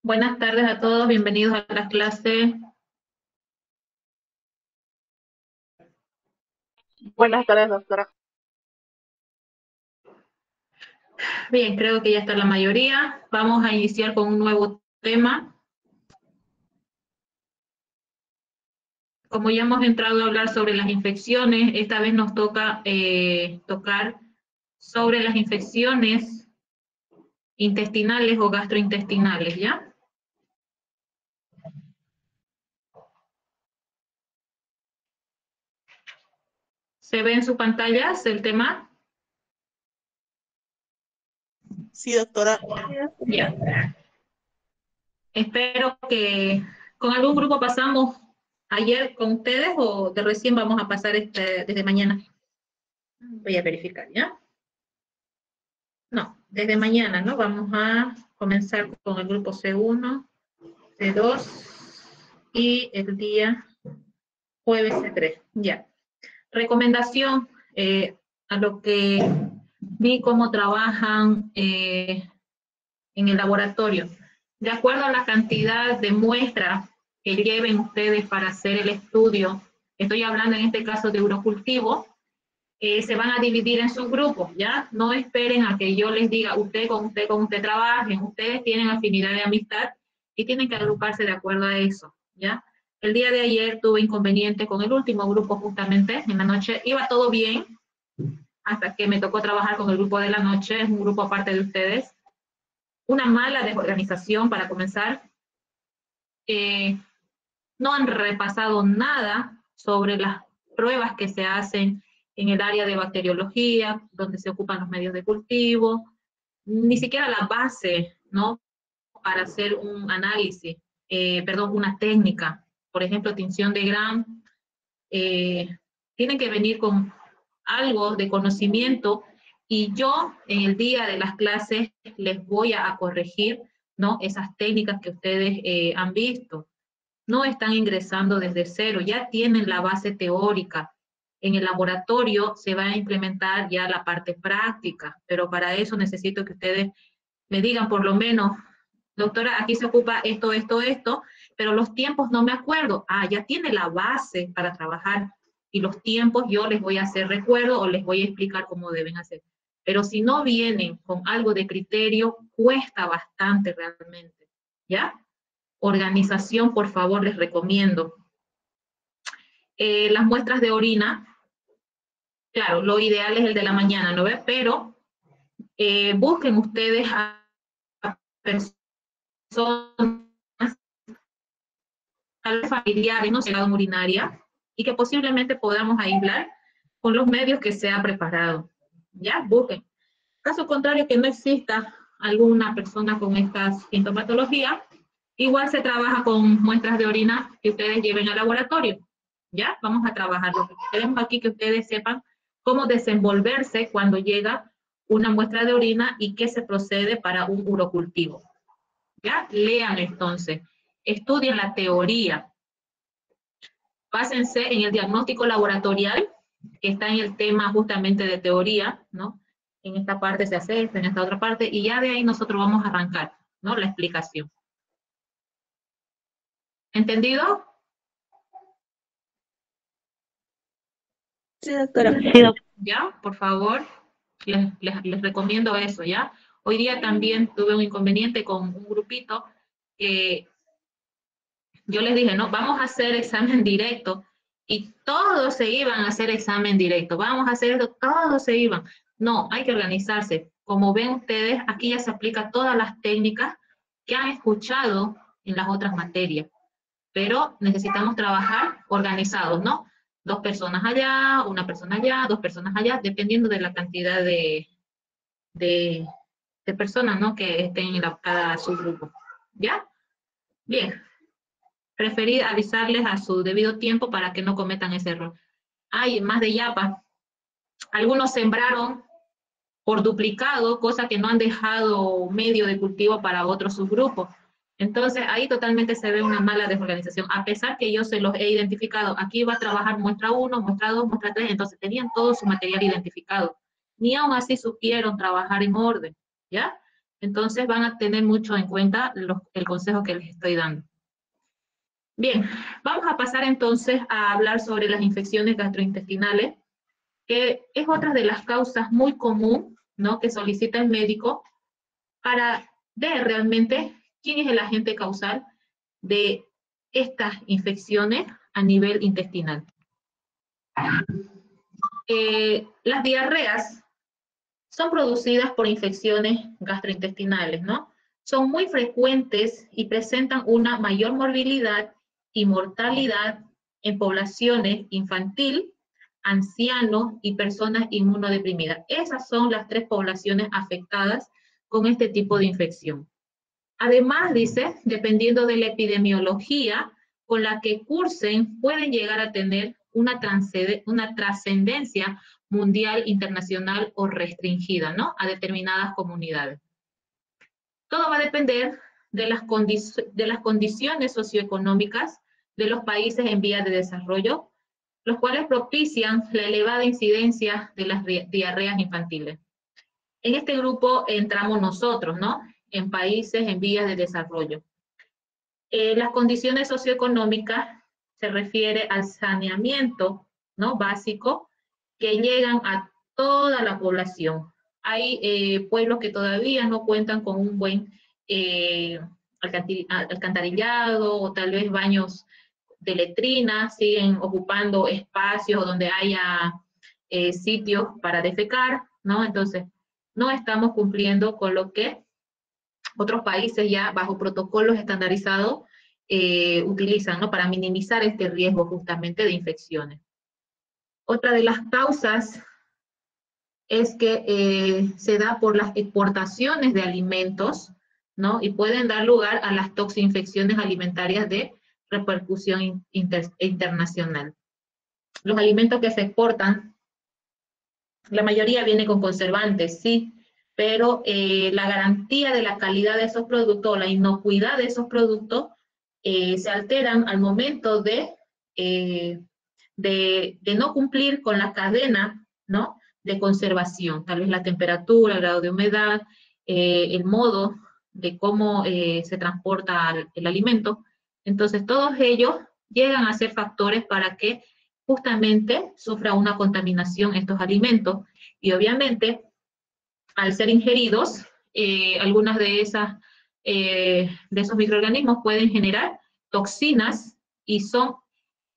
Buenas tardes a todos, bienvenidos a la clase. Buenas tardes, doctora. Bien, creo que ya está la mayoría. Vamos a iniciar con un nuevo tema. Como ya hemos entrado a hablar sobre las infecciones, esta vez nos toca tocar sobre las infecciones intestinales o gastrointestinales, ¿ya? ¿Se ve en sus pantallas el tema? Sí, doctora. Ya. Espero que con algún grupo pasamos ayer con ustedes o de recién vamos a pasar desde mañana. Voy a verificar, ¿ya? No, desde mañana, ¿no? Vamos a comenzar con el grupo C1, C2 y el día jueves C3. Ya. Recomendación a lo que vi cómo trabajan en el laboratorio. De acuerdo a la cantidad de muestras que lleven ustedes para hacer el estudio, estoy hablando en este caso de urocultivo, se van a dividir en sus grupos, ¿ya? No esperen a que yo les diga, con usted trabajen, ustedes tienen afinidad de amistad y tienen que agruparse de acuerdo a eso, ¿ya? El día de ayer tuve inconveniente con el último grupo justamente, en la noche iba todo bien, hasta que me tocó trabajar con el grupo de la noche, es un grupo aparte de ustedes. Una mala desorganización para comenzar. Eh, no han repasado nada sobre las pruebas que se hacen en el área de bacteriología, donde se ocupan los medios de cultivo, ni siquiera la base, ¿no? Para hacer un análisis, una técnica, por ejemplo, tinción de Gram, tienen que venir con algo de conocimiento y yo en el día de las clases les voy a corregir, ¿no? Esas técnicas que ustedes han visto. No están ingresando desde cero, ya tienen la base teórica. En el laboratorio se va a implementar ya la parte práctica, pero para eso necesito que ustedes me digan por lo menos, doctora, aquí se ocupa esto, pero los tiempos no me acuerdo. Ah, ya tiene la base para trabajar y los tiempos yo les voy a hacer recuerdo o les voy a explicar cómo deben hacer. Pero si no vienen con algo de criterio, cuesta bastante realmente, ¿ya? Organización, por favor, les recomiendo. Las muestras de orina, claro, lo ideal es el de la mañana, ¿no ve? Pero busquen ustedes a personas, tal vez familiares, no sé, la urinaria, y que posiblemente podamos aislar con los medios que se ha preparado. Ya, busquen. Caso contrario, que no exista alguna persona con esta sintomatología, igual se trabaja con muestras de orina que ustedes lleven al laboratorio. ¿Ya? Vamos a trabajar. Lo que queremos aquí que ustedes sepan cómo desenvolverse cuando llega una muestra de orina y qué se procede para un urocultivo. ¿Ya? Lean entonces. Estudien la teoría. Pásense en el diagnóstico laboratorial, que está en el tema justamente de teoría, ¿no? En esta parte se hace esto, en esta otra parte, y ya de ahí nosotros vamos a arrancar, ¿no? La explicación. ¿Entendido? Sí, doctora. Ya, por favor, les recomiendo eso, ¿ya? Hoy día también tuve un inconveniente con un grupito que yo les dije, no, vamos a hacer examen directo y todos se iban a hacer examen directo, vamos a hacer esto, todos se iban. No, hay que organizarse. Como ven ustedes, aquí ya se aplica todas las técnicas que han escuchado en las otras materias, pero necesitamos trabajar organizados, ¿no? Dos personas allá, una persona allá, dos personas allá, dependiendo de la cantidad de, de personas, ¿no? Que estén en cada subgrupo. ¿Ya? Bien. Preferir avisarles a su debido tiempo para que no cometan ese error. Hay más de yapa. Algunos sembraron por duplicado, cosa que no han dejado medio de cultivo para otros subgrupos. Entonces, ahí totalmente se ve una mala desorganización, a pesar que yo se los he identificado. Aquí va a trabajar muestra 1, muestra 2, muestra 3, entonces tenían todo su material identificado. Ni aún así supieron trabajar en orden, ¿ya? Entonces van a tener mucho en cuenta el consejo que les estoy dando. Bien, vamos a pasar entonces a hablar sobre las infecciones gastrointestinales, que es otra de las causas muy común, ¿no?, que solicita el médico para ver realmente quién es el agente causal de estas infecciones a nivel intestinal. Las diarreas son producidas por infecciones gastrointestinales, ¿no? Son muy frecuentes y presentan una mayor morbilidad y mortalidad en poblaciones infantil, ancianos y personas inmunodeprimidas. Esas son las 3 poblaciones afectadas con este tipo de infección. Además, dice, dependiendo de la epidemiología con la que cursen, pueden llegar a tener una trascendencia mundial, internacional o restringida, ¿no?, a determinadas comunidades. Todo va a depender de las condiciones socioeconómicas de los países en vías de desarrollo, los cuales propician la elevada incidencia de las diarreas infantiles. En este grupo entramos nosotros, ¿no?, en países en vías de desarrollo. Las condiciones socioeconómicas se refiere al saneamiento, ¿no?, básico, que llegan a toda la población. Hay pueblos que todavía no cuentan con un buen alcantarillado o tal vez baños de letrina, siguen ocupando espacios donde haya sitios para defecar, ¿no? Entonces, no estamos cumpliendo con lo que otros países ya bajo protocolos estandarizados utilizan, ¿no?, para minimizar este riesgo justamente de infecciones. Otra de las causas es que se da por las exportaciones de alimentos, ¿no?, y pueden dar lugar a las toxinfecciones alimentarias de repercusión internacional. Los alimentos que se exportan, la mayoría viene con conservantes, sí, pero la garantía de la calidad de esos productos, la inocuidad de esos productos, se alteran al momento de no cumplir con la cadena, ¿no?, de conservación, tal vez la temperatura, el grado de humedad, el modo de cómo se transporta el alimento. Entonces, todos ellos llegan a ser factores para que justamente sufra una contaminación estos alimentos. Y obviamente, al ser ingeridos, algunas de esos microorganismos pueden generar toxinas y son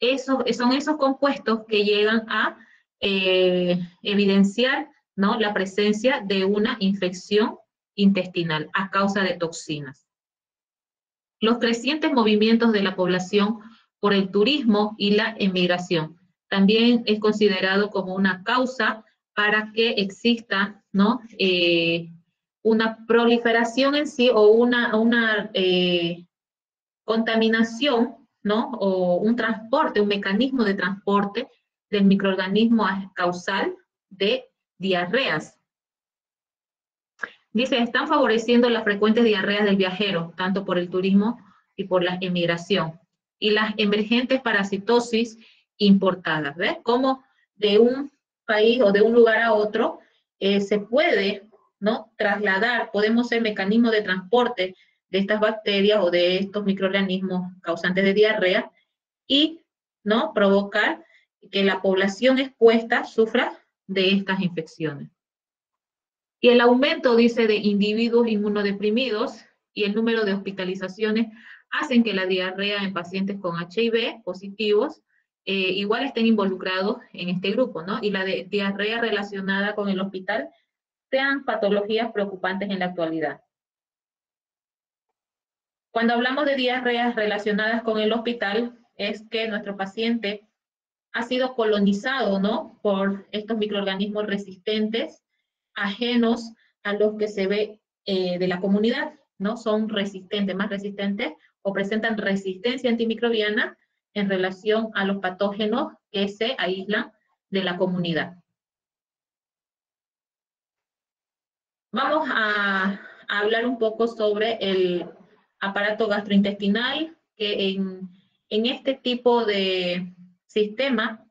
esos compuestos que llegan a evidenciar, ¿no?, la presencia de una infección intestinal a causa de toxinas. Los crecientes movimientos de la población por el turismo y la emigración también es considerado como una causa para que exista, ¿no?, una proliferación en sí o una contaminación, ¿no?, o un transporte, un mecanismo de transporte del microorganismo causal de diarreas. Dice, están favoreciendo las frecuentes diarreas del viajero, tanto por el turismo y por la emigración, y las emergentes parasitosis importadas. ¿Ves? Como de un país o de un lugar a otro se puede, ¿no?, trasladar, podemos ser mecanismos de transporte de estas bacterias o de estos microorganismos causantes de diarrea y, ¿no?, provocar que la población expuesta sufra de estas infecciones. Y el aumento, dice, de individuos inmunodeprimidos y el número de hospitalizaciones hacen que la diarrea en pacientes con HIV positivos igual estén involucrados en este grupo, ¿no? Y la diarrea relacionada con el hospital sean patologías preocupantes en la actualidad. Cuando hablamos de diarreas relacionadas con el hospital, es que nuestro paciente ha sido colonizado, ¿no?, por estos microorganismos resistentes, ajenos a los que se ve de la comunidad, ¿no? Son resistentes, más resistentes, o presentan resistencia antimicrobiana en relación a los patógenos que se aíslan de la comunidad. Vamos a hablar un poco sobre el aparato gastrointestinal, que en este tipo de sistema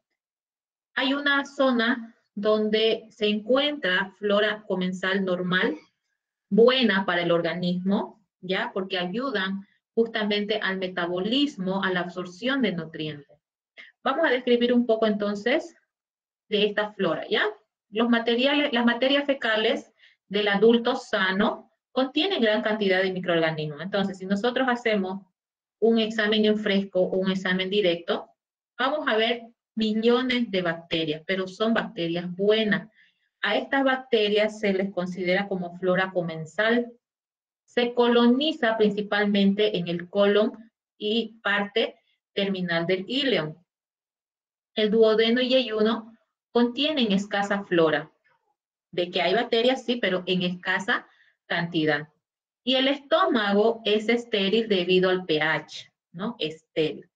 hay una zona donde se encuentra flora comensal normal, buena para el organismo, ¿ya? Porque ayudan justamente al metabolismo, a la absorción de nutrientes. Vamos a describir un poco entonces de esta flora, ¿ya? Los materiales, las materias fecales del adulto sano contienen gran cantidad de microorganismos. Entonces, si nosotros hacemos un examen en fresco o un examen directo, vamos a ver millones de bacterias, pero son bacterias buenas. A estas bacterias se les considera como flora comensal. Se coloniza principalmente en el colon y parte terminal del íleon. El duodeno y yeyuno contienen escasa flora. De que hay bacterias, sí, pero en escasa cantidad. Y el estómago es estéril debido al pH, ¿no? Estéril.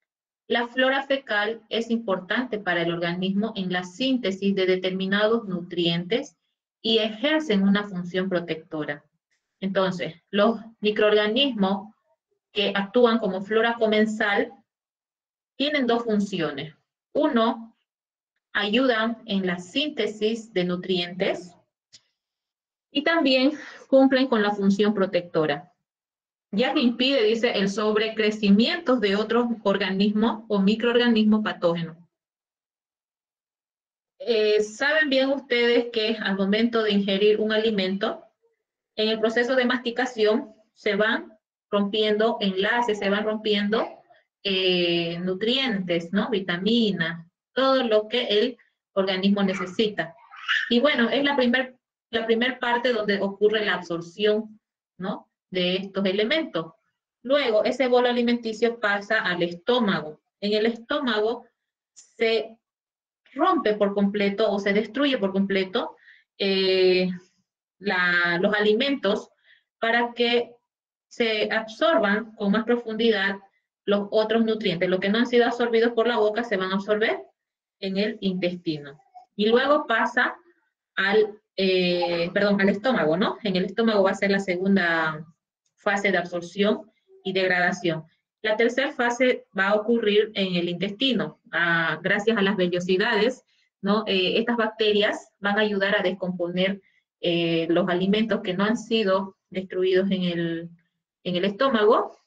La flora fecal es importante para el organismo en la síntesis de determinados nutrientes y ejercen una función protectora. Entonces, los microorganismos que actúan como flora comensal tienen dos funciones. Uno, ayudan en la síntesis de nutrientes y también cumplen con la función protectora, ya que impide, dice, el sobrecrecimiento de otros organismos o microorganismos patógenos. Saben bien ustedes que al momento de ingerir un alimento, en el proceso de masticación se van rompiendo enlaces, se van rompiendo nutrientes, ¿no? Vitaminas, todo lo que el organismo necesita. Y bueno, es la primer parte donde ocurre la absorción, ¿no? De estos elementos. Luego, ese bolo alimenticio pasa al estómago. En el estómago se rompe por completo o se destruye por completo los alimentos para que se absorban con más profundidad los otros nutrientes. Los que no han sido absorbidos por la boca se van a absorber en el intestino. Y luego pasa al estómago, ¿no? En el estómago va a ser la segunda fase de absorción y degradación. La tercera fase va a ocurrir en el intestino. Gracias a las vellosidades, ¿no? Estas bacterias van a ayudar a descomponer los alimentos que no han sido destruidos en el estómago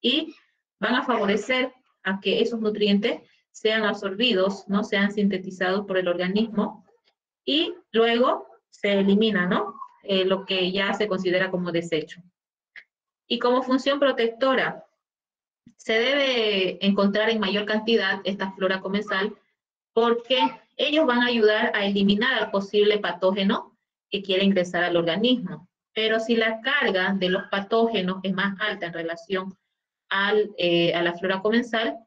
y van a favorecer a que esos nutrientes sean absorbidos, ¿no? Sean sintetizados por el organismo y luego se elimina, ¿no? Lo que ya se considera como desecho. Y como función protectora, se debe encontrar en mayor cantidad esta flora comensal porque ellos van a ayudar a eliminar al posible patógeno que quiere ingresar al organismo. Pero si la carga de los patógenos es más alta en relación a la flora comensal,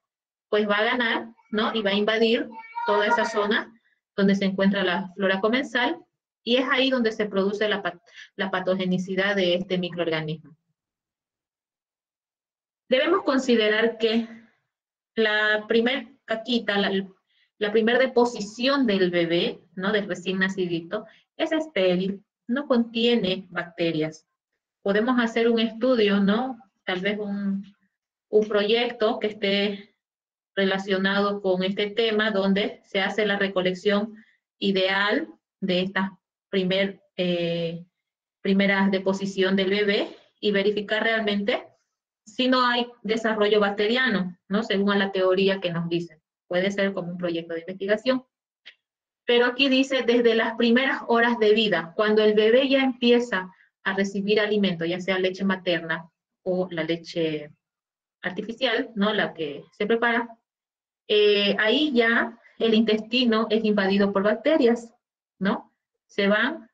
pues va a ganar, ¿no? Y va a invadir toda esa zona donde se encuentra la flora comensal y es ahí donde se produce la patogenicidad de este microorganismo. Debemos considerar que la primer caquita, la primera deposición del bebé, ¿no? Del recién nacidito, es estéril, no contiene bacterias. Podemos hacer un estudio, ¿no? Tal vez un proyecto que esté relacionado con este tema, donde se hace la recolección ideal de esta primera deposición del bebé y verificar realmente si no hay desarrollo bacteriano, ¿no? Según la teoría que nos dicen. Puede ser como un proyecto de investigación. Pero aquí dice desde las primeras horas de vida, cuando el bebé ya empieza a recibir alimento, ya sea leche materna o la leche artificial, ¿no? La que se prepara, ahí ya el intestino es invadido por bacterias, ¿no? Se van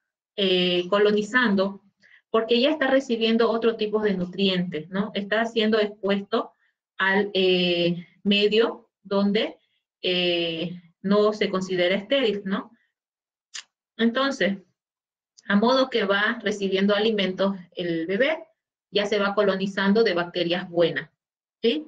colonizando porque ya está recibiendo otro tipo de nutrientes, ¿no? Está siendo expuesto al medio donde no se considera estéril, ¿no? Entonces, a modo que va recibiendo alimentos el bebé, ya se va colonizando de bacterias buenas, ¿sí?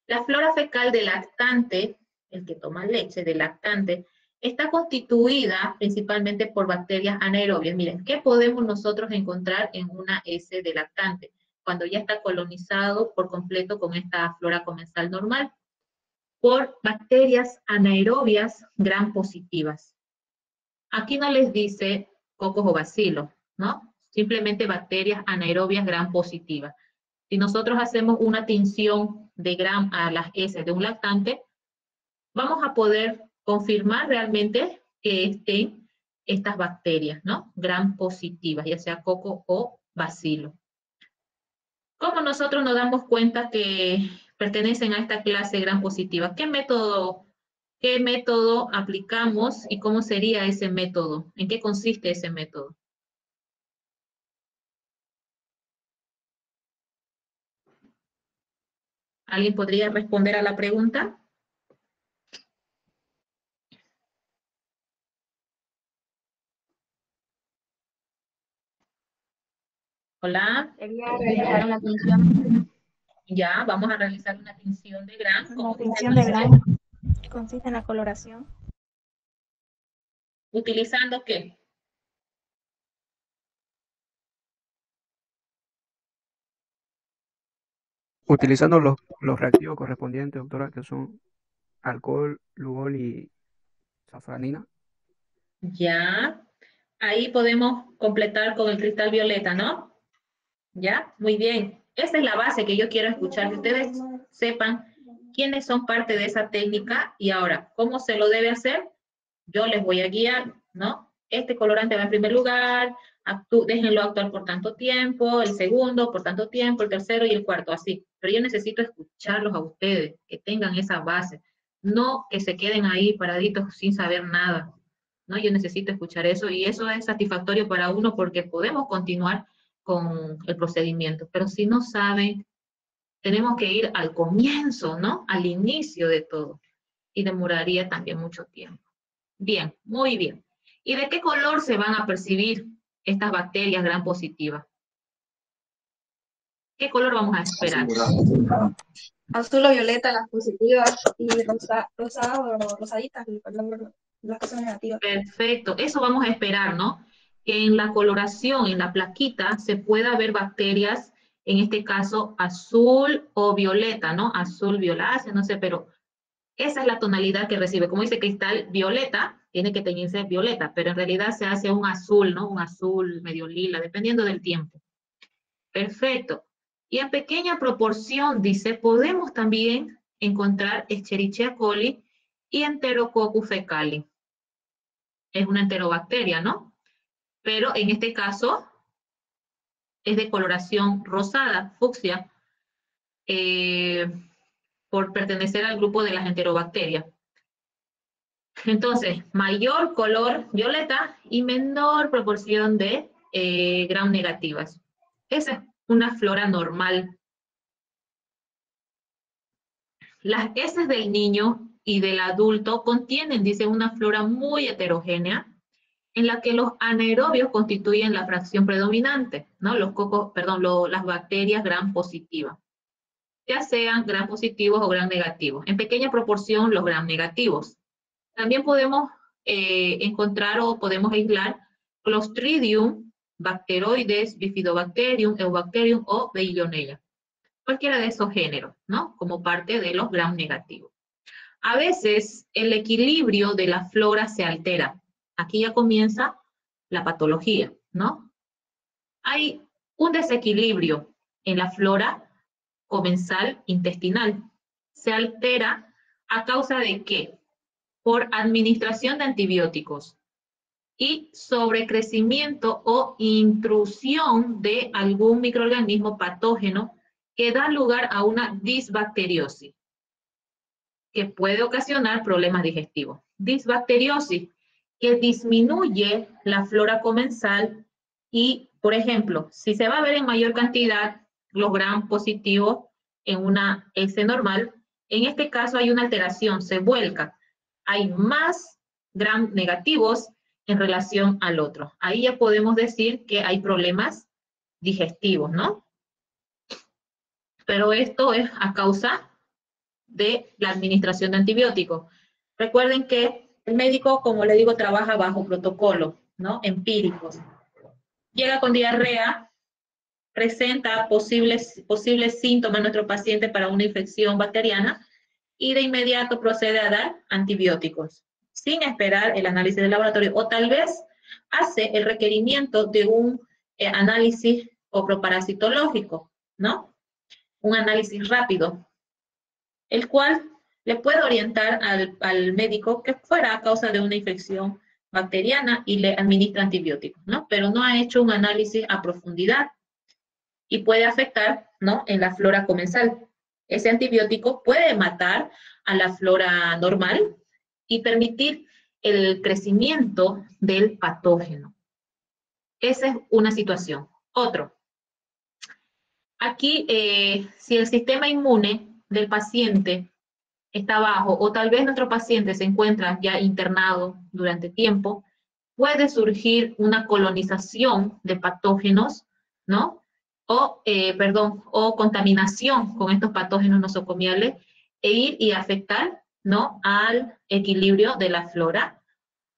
La flora fecal del lactante, el que toma leche del lactante, está constituida principalmente por bacterias anaerobias. Miren, ¿qué podemos nosotros encontrar en una S de lactante? Cuando ya está colonizado por completo con esta flora comensal normal, por bacterias anaerobias gram positivas. Aquí no les dice cocos o bacilos, ¿no? simplemente bacterias anaerobias gram positivas. Si nosotros hacemos una tinción de gram a las S de un lactante, vamos a poder confirmar realmente que estén estas bacterias, ¿no? Gram positivas, ya sea coco o bacilo. ¿Cómo nosotros nos damos cuenta que pertenecen a esta clase gram positiva? ¿Qué método aplicamos y cómo sería ese método? ¿En qué consiste ese método? ¿Alguien podría responder a la pregunta? Hola. Sería realizar una tinción. Ya, vamos a realizar una tinción de gram. La tinción de gram consiste en la coloración. ¿Utilizando qué? Utilizando los reactivos correspondientes, doctora, que son alcohol, lugol y safranina. Ya. Ahí podemos completar con el cristal violeta, ¿no? ¿Ya? Muy bien. Esa es la base que yo quiero escuchar, que ustedes sepan quiénes son parte de esa técnica y ahora, ¿cómo se lo debe hacer? Yo les voy a guiar, ¿no? Este colorante va en primer lugar, déjenlo actuar por tanto tiempo, el segundo por tanto tiempo, el tercero y el cuarto, así. Pero yo necesito escucharlos a ustedes, que tengan esa base, no que se queden ahí paraditos sin saber nada, ¿no? Yo necesito escuchar eso y eso es satisfactorio para uno porque podemos continuar con el procedimiento, pero si no saben, tenemos que ir al comienzo, ¿no? Al inicio de todo y demoraría también mucho tiempo. Bien, muy bien. ¿Y de qué color se van a percibir estas bacterias gram positivas? ¿Qué color vamos a esperar? Azul o violeta las positivas y rosada o rosaditas las que son negativas. Perfecto, eso vamos a esperar, ¿no? Que en la coloración, en la plaquita, se pueda ver bacterias, en este caso azul o violeta, ¿no? Azul violáceo, no sé, pero esa es la tonalidad que recibe. Como dice cristal violeta, tiene que teñirse violeta, pero en realidad se hace un azul, ¿no? Un azul medio lila, dependiendo del tiempo. Perfecto. Y en pequeña proporción, dice, podemos también encontrar Escherichia coli y Enterococcus fecali. Es una enterobacteria, ¿no? Pero en este caso es de coloración rosada, fucsia, por pertenecer al grupo de las enterobacterias. Entonces, mayor color violeta y menor proporción de gram negativas. Esa es una flora normal. Las heces del niño y del adulto contienen, dice, una flora muy heterogénea en la que los anaerobios constituyen la fracción predominante, ¿no? Las bacterias gram positivas, ya sean gram positivos o gram negativos. En pequeña proporción los gram negativos. También podemos encontrar o podemos aislar Clostridium, Bacteroides, Bifidobacterium, Eubacterium o Veillonella. Cualquiera de esos géneros, ¿no? Como parte de los gram negativos. A veces el equilibrio de la flora se altera. Aquí ya comienza la patología, ¿no? Hay un desequilibrio en la flora comensal intestinal. Se altera a causa de ¿qué? Por administración de antibióticos y sobrecrecimiento o intrusión de algún microorganismo patógeno que da lugar a una disbacteriosis, que puede ocasionar problemas digestivos. Disbacteriosis, que disminuye la flora comensal y, por ejemplo, si se va a ver en mayor cantidad los gram positivos en una S normal, en este caso hay una alteración, se vuelca. Hay más gram negativos en relación al otro. Ahí ya podemos decir que hay problemas digestivos, ¿no? Pero esto es a causa de la administración de antibióticos. Recuerden que el médico, como le digo, trabaja bajo protocolo, ¿no? Empíricos. Llega con diarrea, presenta posibles síntomas nuestro paciente para una infección bacteriana y de inmediato procede a dar antibióticos, sin esperar el análisis del laboratorio, o tal vez hace el requerimiento de un análisis coproparasitológico, ¿no? Un análisis rápido, el cual le puede orientar al médico que fuera a causa de una infección bacteriana y le administra antibióticos, ¿no? Pero no ha hecho un análisis a profundidad y puede afectar, ¿no?, en la flora comensal. Ese antibiótico puede matar a la flora normal y permitir el crecimiento del patógeno. Esa es una situación. Otro. Aquí, si el sistema inmune del paciente está bajo o tal vez nuestro paciente se encuentra ya internado durante tiempo, puede surgir una colonización de patógenos, ¿no? O contaminación con estos patógenos nosocomiales e ir y afectar, ¿no?, al equilibrio de la flora,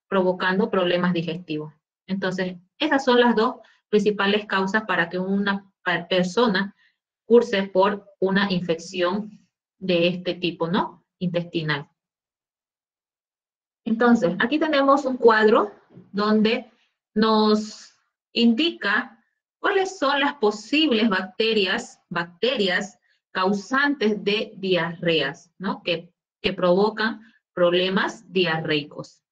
provocando problemas digestivos. Entonces, esas son las dos principales causas para que una persona curse por una infección de este tipo, ¿no?, intestinal. Entonces, aquí tenemos un cuadro donde nos indica cuáles son las posibles bacterias causantes de diarreas, ¿no?, que provocan problemas diarreicos.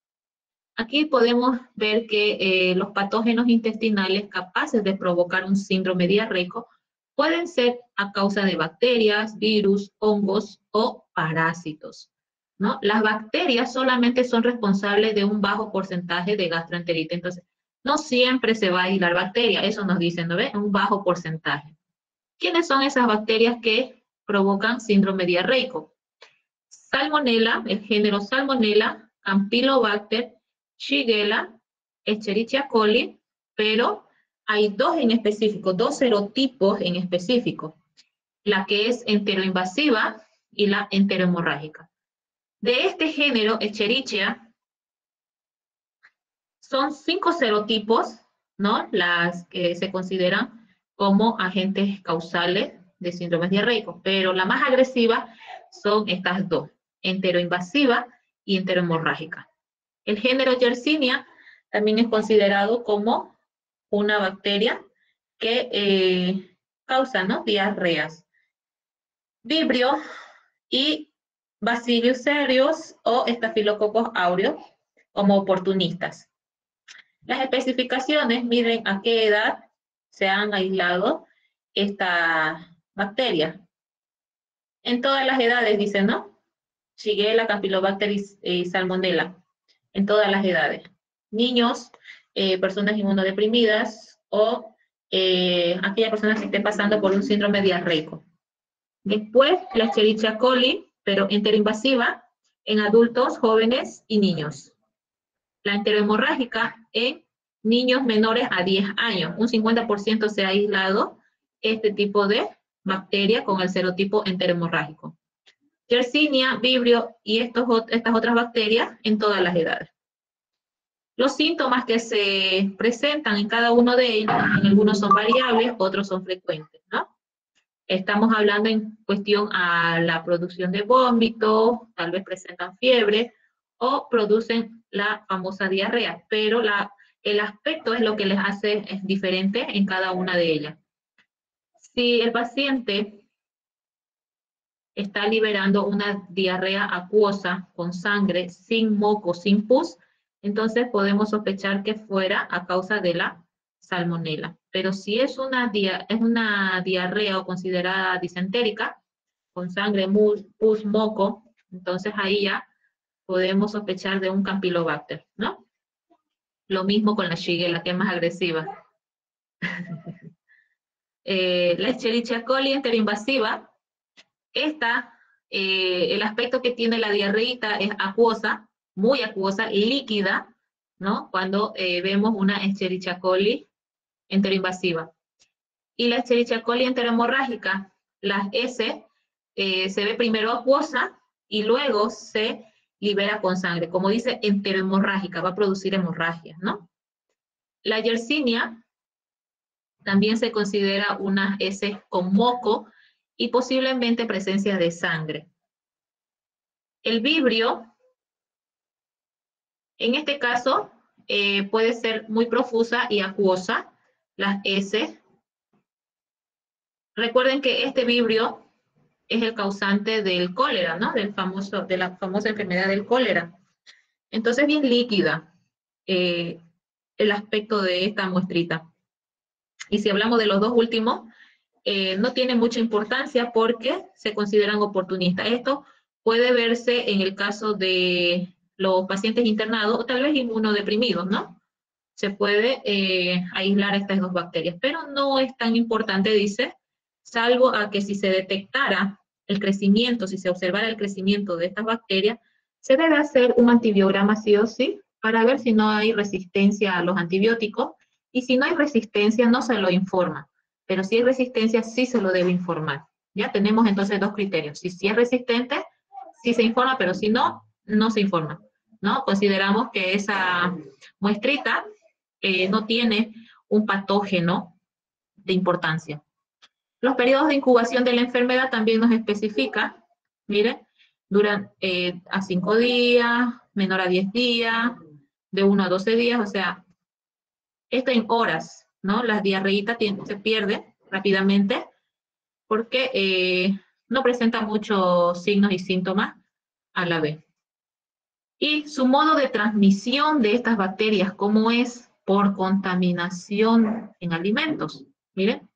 Aquí podemos ver que los patógenos intestinales capaces de provocar un síndrome diarreico pueden ser a causa de bacterias, virus, hongos o parásitos, ¿no? Las bacterias solamente son responsables de un bajo porcentaje de gastroenteritis. Entonces, no siempre se va a aislar bacteria, eso nos dicen, ¿no ve? Un bajo porcentaje. ¿Quiénes son esas bacterias que provocan síndrome diarreico? Salmonella, el género Salmonella, Campylobacter, Shigella, Escherichia coli, pero hay dos en específico, dos serotipos en específico, la que es enteroinvasiva y la enterohemorrágica. De este género, Escherichia, son 5 serotipos, ¿no?, las que se consideran como agentes causales de síndromes diarreicos, pero la más agresiva son estas dos, enteroinvasiva y enterohemorrágica. El género Yersinia también es considerado como una bacteria que causa, ¿no?, diarreas. Vibrio y Bacillus cereus o Staphylococcus aureus como oportunistas. Las especificaciones miden a qué edad se han aislado esta bacteria. En todas las edades, dicen, ¿no? Shigella, Campylobacter y Salmonella. En todas las edades. Niños, personas inmunodeprimidas o aquellas personas que estén pasando por un síndrome diarreico. Después, la Escherichia coli, pero enteroinvasiva, en adultos, jóvenes y niños. La enterohemorrágica en niños menores a 10 años. Un 50% se ha aislado este tipo de bacteria con el serotipo enterohemorrágico. Yersinia, Vibrio y estas otras bacterias en todas las edades. Los síntomas que se presentan en cada uno de ellos, en algunos son variables, otros son frecuentes, ¿no? Estamos hablando en cuestión a la producción de vómito, tal vez presentan fiebre o producen la famosa diarrea, pero el aspecto es lo que les hace diferente en cada una de ellas. Si el paciente está liberando una diarrea acuosa con sangre, sin moco, sin pus, entonces podemos sospechar que fuera a causa de la salmonela. Pero si es una diarrea o considerada disentérica, con sangre, pus, moco, entonces ahí ya podemos sospechar de un Campylobacter, ¿no? Lo mismo con la Shigella, que es más agresiva. La Escherichia coli enteroinvasiva, el aspecto que tiene la diarreíta es acuosa, muy acuosa, líquida, ¿no? Cuando vemos una Escherichia coli enteroinvasiva. Y la Escherichia coli enterohemorrágica, la S, se ve primero acuosa y luego se libera con sangre. Como dice, enterohemorrágica, va a producir hemorragias, ¿no? La Yersinia también se considera una S con moco y posiblemente presencia de sangre. El Vibrio, en este caso, puede ser muy profusa y acuosa las S. Recuerden que este vibrio es el causante del cólera, ¿no? De la famosa enfermedad del cólera. Entonces, bien líquida el aspecto de esta muestrita. Y si hablamos de los dos últimos, no tiene mucha importancia porque se consideran oportunistas. Esto puede verse en el caso de los pacientes internados o tal vez inmunodeprimidos, ¿no? Se puede aislar estas dos bacterias, pero no es tan importante, dice, salvo a que si se detectara el crecimiento, si se observara el crecimiento de estas bacterias, se debe hacer un antibiograma sí o sí para ver si no hay resistencia a los antibióticos, y si no hay resistencia no se lo informa, pero si hay resistencia sí se lo debe informar. Ya tenemos entonces dos criterios: si es resistente, sí se informa, pero si no, no se informa, ¿no? Consideramos que esa muestrita no tiene un patógeno de importancia. Los periodos de incubación de la enfermedad también nos especifica, miren, duran a 5 días, menor a 10 días, de 1 a 12 días, o sea, esto en horas, ¿no? Las diarreitas se pierde rápidamente porque no presenta muchos signos y síntomas a la vez. Y su modo de transmisión de estas bacterias, ¿cómo es? Por contaminación en alimentos. Miren,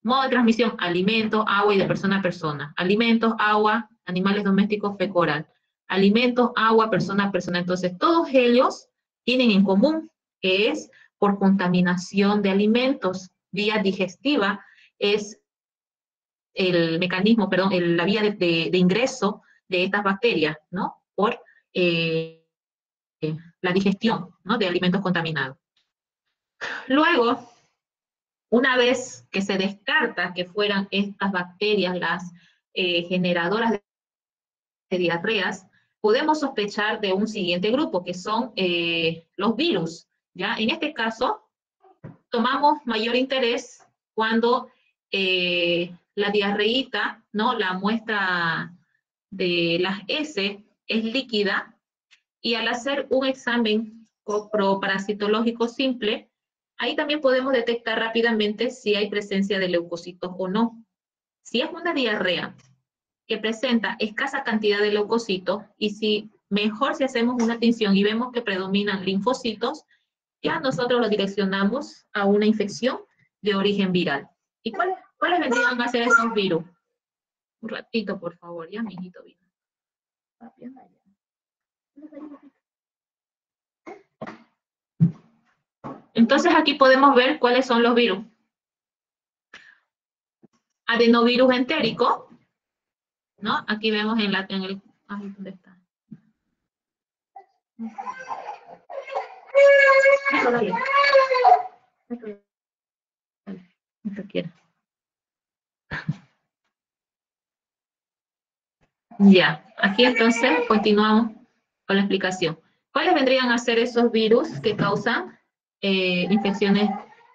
modo de transmisión: alimentos, agua y de persona a persona. Alimentos, agua, animales domésticos, fecal oral. Alimentos, agua, persona a persona. Entonces, todos ellos tienen en común que es por contaminación de alimentos. Vía digestiva es el mecanismo, perdón, la vía de ingreso de estas bacterias, ¿no? Por la digestión, ¿no? De alimentos contaminados. Luego, una vez que se descarta que fueran estas bacterias las generadoras de diarreas, podemos sospechar de un siguiente grupo, que son los virus, ¿ya? En este caso, tomamos mayor interés cuando la diarreíta, ¿no? La muestra de las S es líquida, y al hacer un examen coproparasitológico simple, ahí también podemos detectar rápidamente si hay presencia de leucocitos o no. Si es una diarrea que presenta escasa cantidad de leucocitos, y si mejor si hacemos una tinción y vemos que predominan linfocitos, ya nosotros lo direccionamos a una infección de origen viral. ¿Y cuáles vendrían a ser esos virus? Un ratito, por favor, ya, mi hijito vino. Entonces aquí podemos ver cuáles son los virus. Adenovirus entérico, ¿no? Aquí vemos en el... Ay, ¿dónde está? Esto quiere. Ya, aquí entonces continuamos con la explicación. ¿Cuáles vendrían a ser esos virus que causan infecciones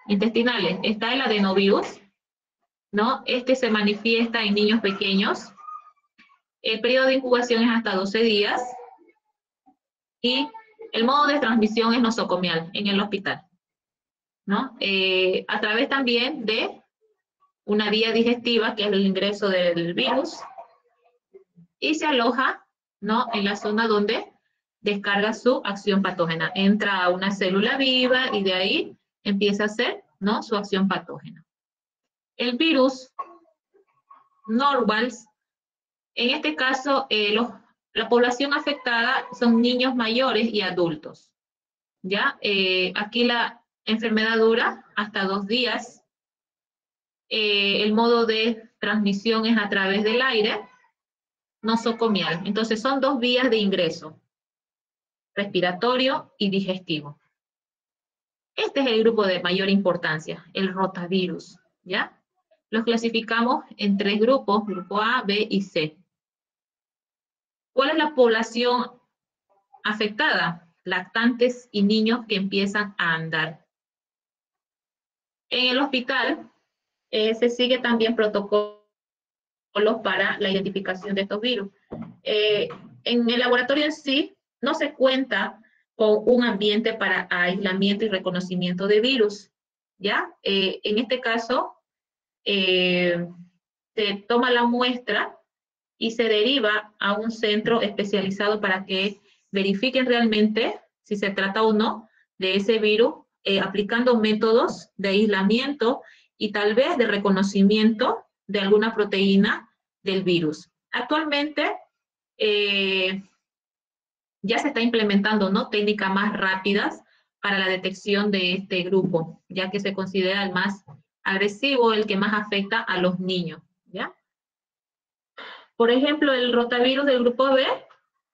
intestinales? Está el adenovirus, ¿no? Este se manifiesta en niños pequeños. El periodo de incubación es hasta 12 días. Y el modo de transmisión es nosocomial en el hospital, ¿no? A través también de una vía digestiva, que es el ingreso del virus, y se aloja, ¿no? En la zona donde descarga su acción patógena. Entra a una célula viva y de ahí empieza a hacer, ¿no? Su acción patógena. El virus Norvals, en este caso, la población afectada son niños mayores y adultos, ¿ya? Aquí la enfermedad dura hasta 2 días. El modo de transmisión es a través del aire nosocomial. Entonces son 2 vías de ingreso: respiratorio y digestivo. Este es el grupo de mayor importancia, el rotavirus, ¿ya? Los clasificamos en 3 grupos, grupo A, B y C. ¿Cuál es la población afectada? Lactantes y niños que empiezan a andar. En el hospital se sigue también protocolos para la identificación de estos virus. En el laboratorio en sí no se cuenta con un ambiente para aislamiento y reconocimiento de virus. ¿ya? En este caso, se toma la muestra y se deriva a un centro especializado para que verifiquen realmente si se trata o no de ese virus, aplicando métodos de aislamiento y tal vez de reconocimiento de alguna proteína del virus. Actualmente ya se está implementando, ¿no?, técnicas más rápidas para la detección de este grupo, ya que se considera el más agresivo, el que más afecta a los niños, ¿ya? Por ejemplo, el rotavirus del grupo B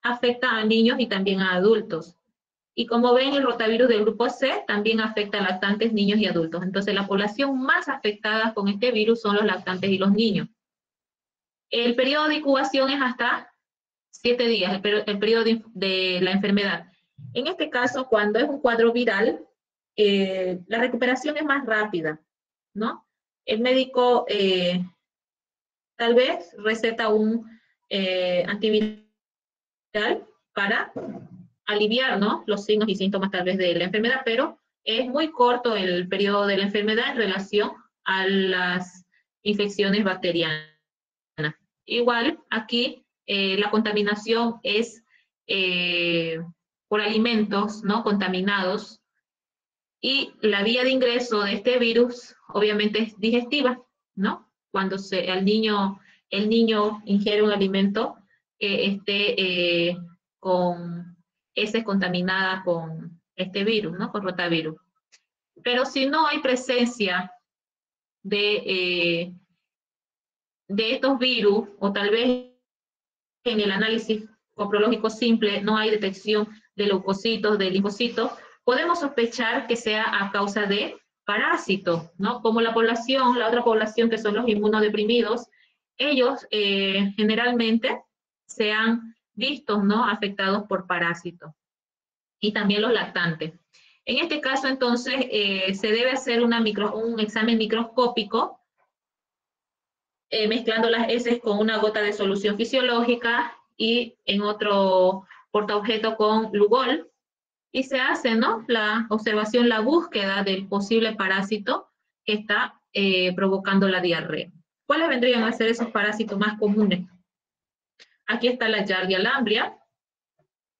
afecta a niños y también a adultos. Y como ven, el rotavirus del grupo C también afecta a lactantes, niños y adultos. Entonces, la población más afectada con este virus son los lactantes y los niños. El periodo de incubación es hasta 7 días, el periodo de la enfermedad. En este caso, cuando es un cuadro viral, la recuperación es más rápida, ¿no? El médico tal vez receta un antiviral para aliviar, ¿no?, los signos y síntomas tal vez de la enfermedad, pero es muy corto el periodo de la enfermedad en relación a las infecciones bacterianas. Igual, aquí la contaminación es por alimentos, ¿no?, contaminados, y la vía de ingreso de este virus obviamente es digestiva, ¿no? Cuando el niño ingiere un alimento que esté con heces contaminadas con este virus, ¿no?, con rotavirus. Pero si no hay presencia de estos virus, o tal vez en el análisis coprológico simple no hay detección de leucocitos, de linfocitos, podemos sospechar que sea a causa de parásitos, ¿no? Como la otra población que son los inmunodeprimidos, ellos generalmente se han visto, ¿no?, afectados por parásitos. Y también los lactantes. En este caso, entonces, se debe hacer un examen microscópico mezclando las heces con una gota de solución fisiológica y en otro portaobjeto con Lugol, y se hace, ¿no?, la observación, la búsqueda del posible parásito que está provocando la diarrea. ¿Cuáles vendrían a ser esos parásitos más comunes? Aquí está la Giardia lamblia,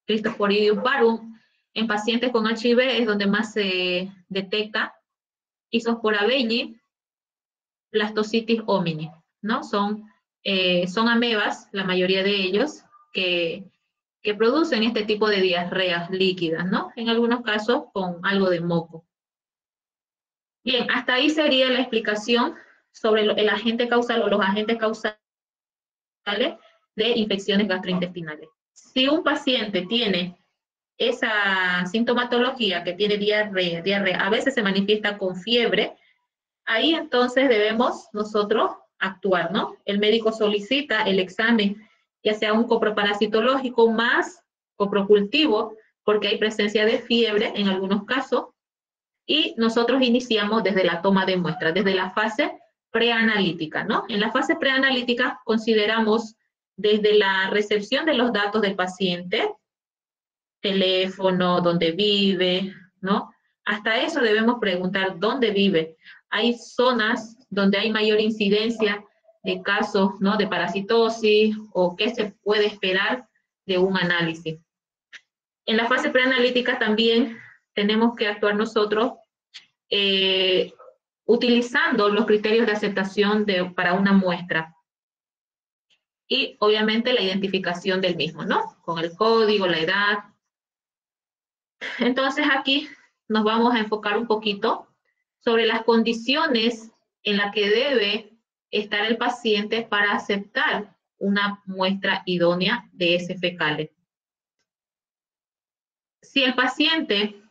Cryptosporidium varum. En pacientes con HIV es donde más se detecta. Isospora belli, Blastocitis homini, ¿no? Son amebas, la mayoría de ellos, que producen este tipo de diarreas líquidas, ¿no? En algunos casos con algo de moco. Bien, hasta ahí sería la explicación sobre el agente causal o los agentes causales de infecciones gastrointestinales. Si un paciente tiene esa sintomatología, que tiene diarrea, a veces se manifiesta con fiebre, ahí entonces debemos nosotros actuar, ¿no? El médico solicita el examen, ya sea un coproparasitológico más coprocultivo, porque hay presencia de fiebre en algunos casos, y nosotros iniciamos desde la toma de muestras, desde la fase preanalítica, ¿no? En la fase preanalítica consideramos desde la recepción de los datos del paciente, teléfono, dónde vive, ¿no? Hasta eso debemos preguntar dónde vive. Hay zonas donde hay mayor incidencia de casos, ¿no?, de parasitosis, o qué se puede esperar de un análisis. En la fase preanalítica también tenemos que actuar nosotros utilizando los criterios de aceptación para una muestra. Y obviamente la identificación del mismo, ¿no?, con el código, la edad. Entonces aquí nos vamos a enfocar un poquito sobre las condiciones en las que debe estar el paciente para aceptar una muestra idónea de heces fecales. Si el paciente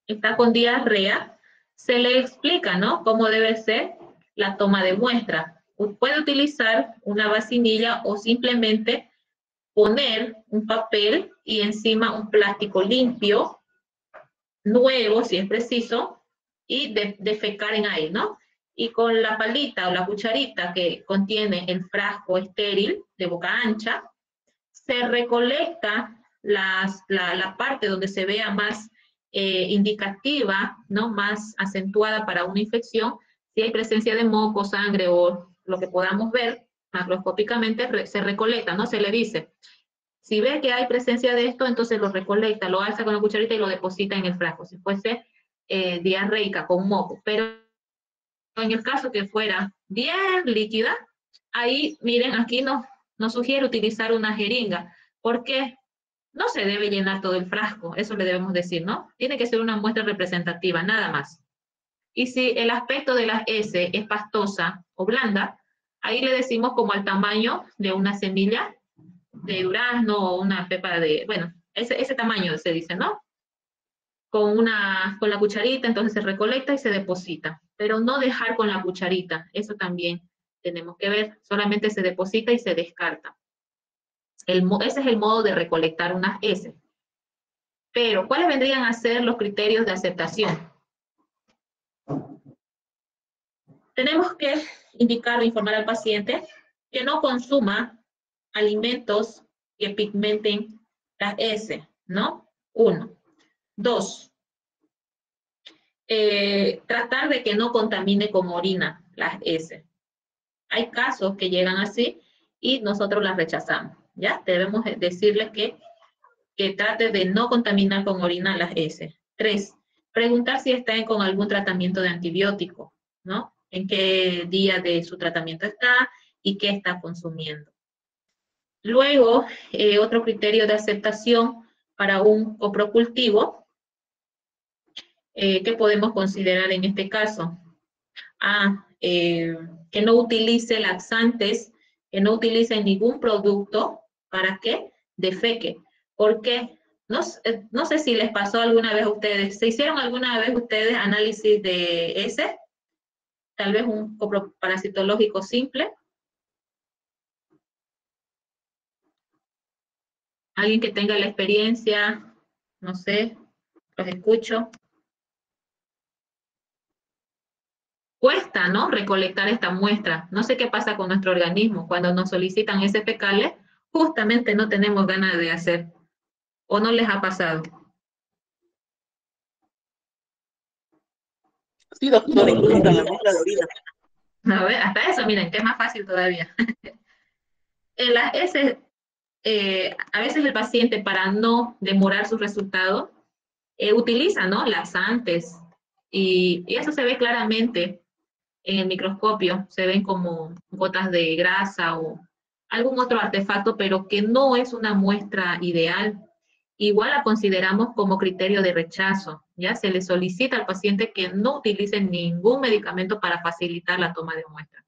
está con diarrea, se le explica, ¿no?, cómo debe ser la toma de muestra. Puede utilizar una vacinilla o simplemente poner un papel y encima un plástico limpio, nuevo si es preciso, y defecar en ahí, ¿no? Y con la palita o la cucharita que contiene el frasco estéril de boca ancha, se recolecta la parte donde se vea más indicativa, ¿no? Más acentuada para una infección, si hay presencia de moco, sangre o lo que podamos ver macroscópicamente, se recolecta, ¿no? Se le dice, si ve que hay presencia de esto, entonces lo recolecta, lo alza con la cucharita y lo deposita en el frasco, si fuese diarreica con moco, pero en el caso que fuera bien líquida, ahí, miren, aquí nos sugiere utilizar una jeringa, porque no se debe llenar todo el frasco, eso le debemos decir, ¿no? Tiene que ser una muestra representativa, nada más. Y si el aspecto de la S es pastosa o blanda, ahí le decimos como al tamaño de una semilla de durazno o una pepa de, bueno, ese tamaño se dice, ¿no? Con la cucharita, entonces se recolecta y se deposita, pero no dejar con la cucharita, eso también tenemos que ver, solamente se deposita y se descarta. Ese es el modo de recolectar unas heces. Pero, ¿cuáles vendrían a ser los criterios de aceptación? Tenemos que indicar o informar al paciente que no consuma alimentos que pigmenten las heces, ¿no? 1. 2. Tratar de que no contamine con orina las heces. Hay casos que llegan así y nosotros las rechazamos, ¿ya? Debemos decirles que trate de no contaminar con orina las heces. 3. Preguntar si están con algún tratamiento de antibiótico, ¿no? En qué día de su tratamiento está y qué está consumiendo. Luego, otro criterio de aceptación para un coprocultivo, ¿qué podemos considerar en este caso? Que no utilice laxantes, que no utilice ningún producto, ¿para qué? Defeque. ¿Por qué? No sé si les pasó alguna vez a ustedes, ¿se hicieron alguna vez ustedes análisis de ese? Tal vez un coproparasitológico simple. Alguien que tenga la experiencia, no sé, los escucho. Cuesta, ¿no? Recolectar esta muestra. No sé qué pasa con nuestro organismo. Cuando nos solicitan ese fecales, justamente no tenemos ganas de hacer. ¿O no les ha pasado? Sí, doctora, incluso hasta la muestra de orina. A ver, hasta eso, miren, que es más fácil todavía. En las heces, a veces el paciente, para no demorar su resultado, utiliza, ¿no? Laxantes. Y eso se ve claramente en el microscopio. Se ven como gotas de grasa o algún otro artefacto, pero que no es una muestra ideal. Igual la consideramos como criterio de rechazo, ¿ya? Se le solicita al paciente que no utilice ningún medicamento para facilitar la toma de muestra,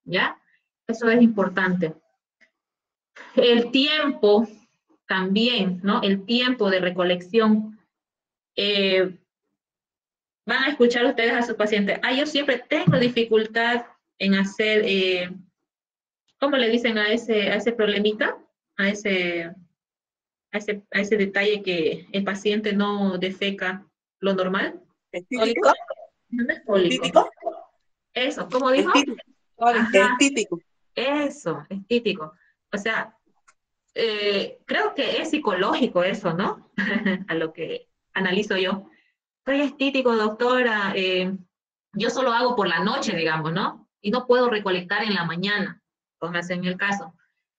¿ya? Eso es importante. El tiempo también, ¿no? El tiempo de recolección. Van a escuchar ustedes a sus pacientes, yo siempre tengo dificultad en hacer, ¿cómo le dicen a ese problemita? A ese detalle que el paciente no defeca lo normal. ¿Estítico? No es cólico. ¿Estítico? Eso, ¿cómo dijo? Estítico. Eso, estítico. O sea, creo que es psicológico eso, ¿no? A lo que analizo yo. Soy estítico, doctora, yo solo hago por la noche, digamos, ¿no? Y no puedo recolectar en la mañana, póngase en el caso.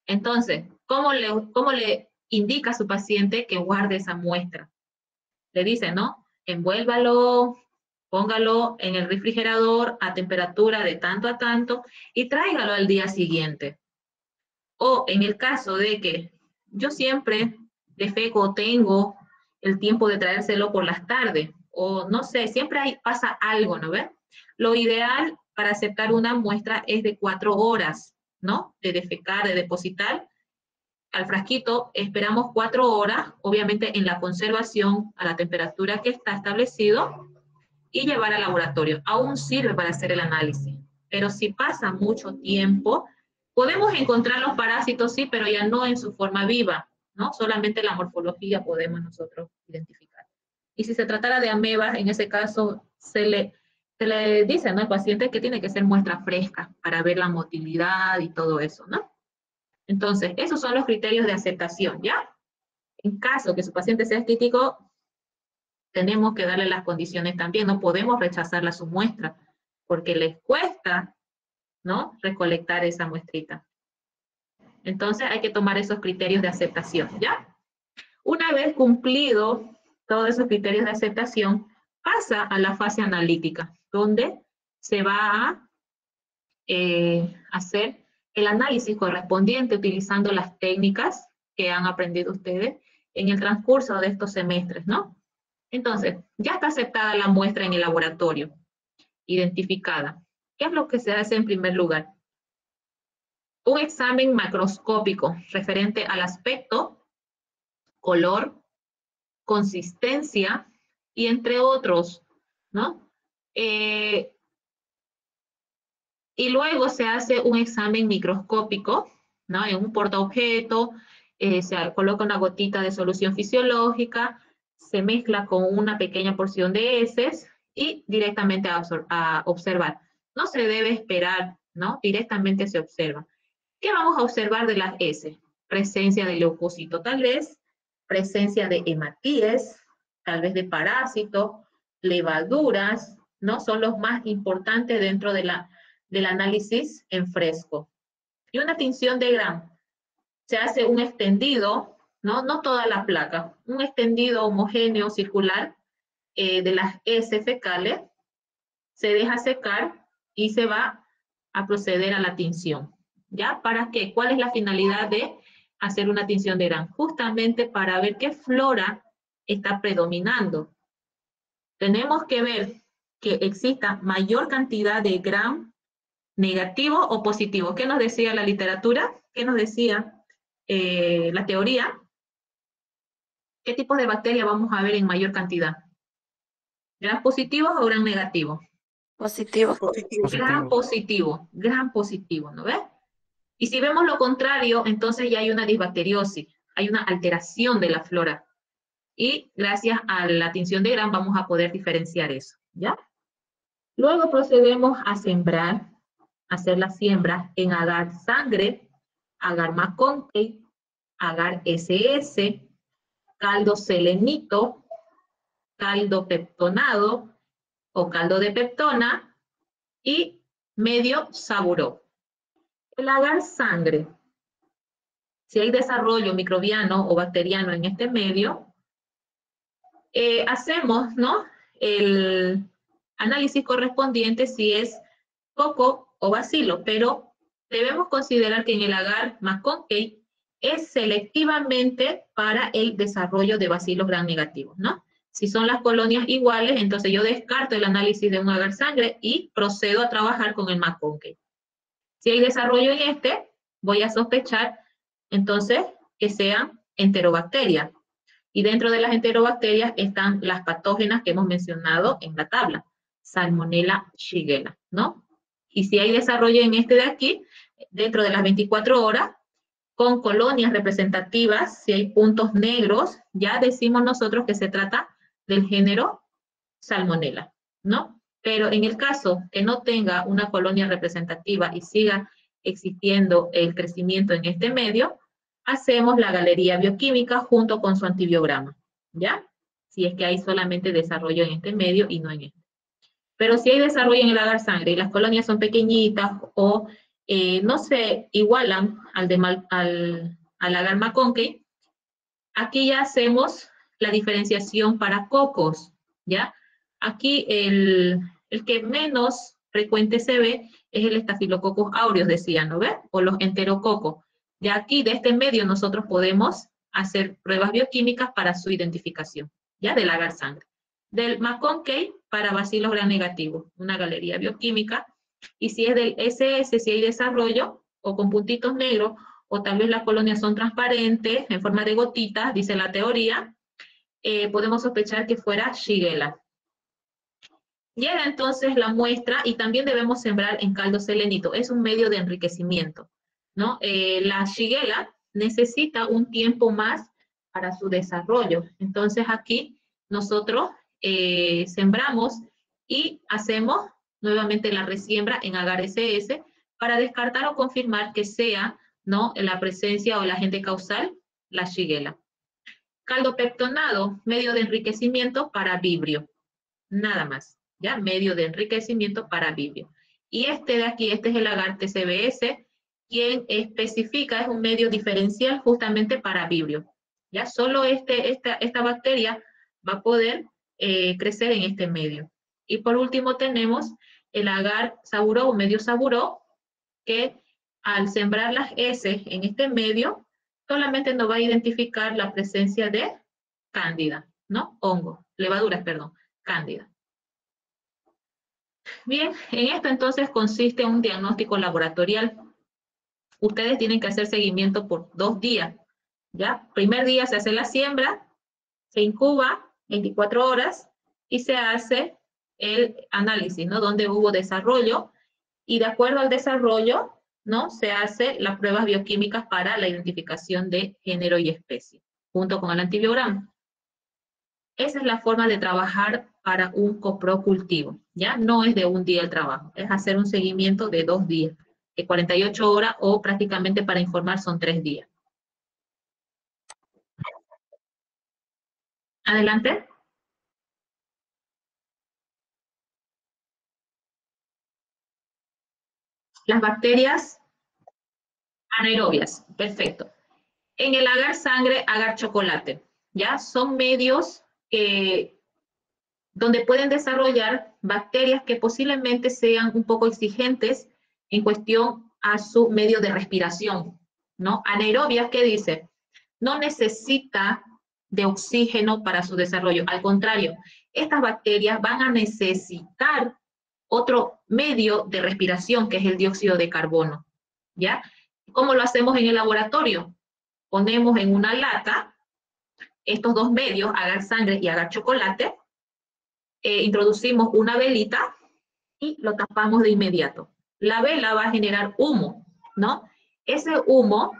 Entonces, ¿cómo le indica a su paciente que guarde esa muestra? Le dice, ¿no? Envuélvalo, póngalo en el refrigerador a temperatura de tanto a tanto y tráigalo al día siguiente. O en el caso de que yo siempre defeco, tengo el tiempo de traérselo por las tardes, o no sé, siempre pasa algo, ¿no ves? Lo ideal para aceptar una muestra es de 4 horas, ¿no? De defecar, de depositar al frasquito, esperamos 4 horas, obviamente en la conservación a la temperatura que está establecido, y llevar al laboratorio. Aún sirve para hacer el análisis, pero si pasa mucho tiempo, podemos encontrar los parásitos, sí, pero ya no en su forma viva, ¿no? Solamente la morfología podemos nosotros identificar. Y si se tratara de amebas, en ese caso se le dice, ¿no?, al paciente que tiene que ser muestra fresca para ver la motilidad y todo eso, ¿no? Entonces, esos son los criterios de aceptación, ¿ya? En caso que su paciente sea estítico, tenemos que darle las condiciones también, no podemos rechazarla su muestra, porque les cuesta, ¿no?, recolectar esa muestrita. Entonces hay que tomar esos criterios de aceptación, ¿ya? Una vez cumplido todos esos criterios de aceptación, pasa a la fase analítica, donde se va a hacer el análisis correspondiente utilizando las técnicas que han aprendido ustedes en el transcurso de estos semestres, ¿no? Entonces, ya está aceptada la muestra en el laboratorio, identificada. ¿Qué es lo que se hace en primer lugar? Un examen macroscópico referente al aspecto, color, consistencia y entre otros, ¿no? Y luego se hace un examen microscópico, ¿no? En un portaobjeto, se coloca una gotita de solución fisiológica, se mezcla con una pequeña porción de heces y directamente a observar. No se debe esperar, ¿no? Directamente se observa. ¿Qué vamos a observar de las heces? Presencia de leucocitos, tal vez, presencia de hematíes, tal vez de parásitos, levaduras, ¿no? Son los más importantes dentro del análisis en fresco. Y una tinción de Gram. Se hace un extendido, ¿no? No toda la placa, un extendido homogéneo circular de las heces fecales, se deja secar y se va a proceder a la tinción. ¿Ya? ¿Para qué? ¿Cuál es la finalidad de hacer una tinción de Gram? Justamente para ver qué flora está predominando. Tenemos que ver que exista mayor cantidad de Gram negativo o positivo. ¿Qué nos decía la literatura? ¿Qué nos decía la teoría? ¿Qué tipos de bacterias vamos a ver en mayor cantidad? ¿Gram positivos o gram negativos? Positivo. Gram positivo, ¿no ves? Y si vemos lo contrario, entonces ya hay una disbacteriosis, hay una alteración de la flora. Y gracias a la tinción de Gram vamos a poder diferenciar eso, ¿ya? Luego procedemos a sembrar, hacer la siembra en agar sangre, agar McConkey, agar SS, caldo selenito, caldo peptonado o caldo de peptona y medio saburó. El agar sangre, si hay desarrollo microbiano o bacteriano en este medio, hacemos, ¿no?, el análisis correspondiente si es coco o bacilo, pero debemos considerar que en el agar McConkey es selectivamente para el desarrollo de bacilos gram negativos, ¿no? Si son las colonias iguales, entonces yo descarto el análisis de un agar sangre y procedo a trabajar con el McConkey. Si hay desarrollo en este, voy a sospechar entonces que sean enterobacterias. Y dentro de las enterobacterias están las patógenas que hemos mencionado en la tabla, Salmonella, Shigella, ¿no? Y si hay desarrollo en este de aquí, dentro de las 24 horas, con colonias representativas, si hay puntos negros, ya decimos nosotros que se trata del género Salmonella, ¿no? Pero en el caso que no tenga una colonia representativa y siga existiendo el crecimiento en este medio, hacemos la galería bioquímica junto con su antibiograma, ¿ya? Si es que hay solamente desarrollo en este medio y no en este. Pero si hay desarrollo en el agar sangre y las colonias son pequeñitas o no se igualan al agar McConkey, aquí ya hacemos la diferenciación para cocos, ¿ya? Aquí el que menos frecuente se ve es el Staphylococcus aureus, decía, ¿no ve? O los enterococos. Ya aquí, de este medio, nosotros podemos hacer pruebas bioquímicas para su identificación, ¿ya? Del agar sangre. Del McConkey para bacilos gram negativos, una galería bioquímica. Y si es del SS, si hay desarrollo, o con puntitos negros, o tal vez las colonias son transparentes, en forma de gotitas, dice la teoría, podemos sospechar que fuera Shigella. Llega entonces la muestra y también debemos sembrar en caldo selenito, es un medio de enriquecimiento, ¿no? La Shigella necesita un tiempo más para su desarrollo, entonces aquí nosotros sembramos y hacemos nuevamente la resiembra en agar SS para descartar o confirmar que sea, ¿no?, la presencia o el agente causal, la Shigella. Caldo pectonado, medio de enriquecimiento para vibrio. Nada más, ¿ya? Medio de enriquecimiento para vibrio. Y este de aquí, este es el agar TCBS, quien especifica, es un medio diferencial justamente para vibrio. Ya solo esta bacteria va a poder crecer en este medio. Y por último tenemos el agar saburó o medio saburó, que al sembrar las S en este medio, solamente nos va a identificar la presencia de cándida, ¿no? Hongo, levaduras, perdón, cándida. Bien, en esto entonces consiste un diagnóstico laboratorial. Ustedes tienen que hacer seguimiento por 2 días, ¿ya? Primer día se hace la siembra, se incuba 24 horas y se hace el análisis, ¿no? Donde hubo desarrollo y de acuerdo al desarrollo, ¿no? Se hace las pruebas bioquímicas para la identificación de género y especie, junto con el antibiograma. Esa es la forma de trabajar para un coprocultivo, ¿ya? No es de un día el trabajo, es hacer un seguimiento de 2 días, de 48 horas o prácticamente para informar son 3 días. Adelante. Las bacterias anaerobias, perfecto. En el agar sangre, agar chocolate, ¿ya? Son medios donde pueden desarrollar bacterias que posiblemente sean un poco exigentes en cuestión a su medio de respiración, ¿no? Anaerobias, ¿qué dice? No necesita de oxígeno para su desarrollo, al contrario, estas bacterias van a necesitar otro medio de respiración, que es el dióxido de carbono, ¿ya? ¿Cómo lo hacemos en el laboratorio? Ponemos en una lata estos 2 medios, agar sangre y agar chocolate, introducimos una velita y lo tapamos de inmediato. La vela va a generar humo, ¿no? Ese humo,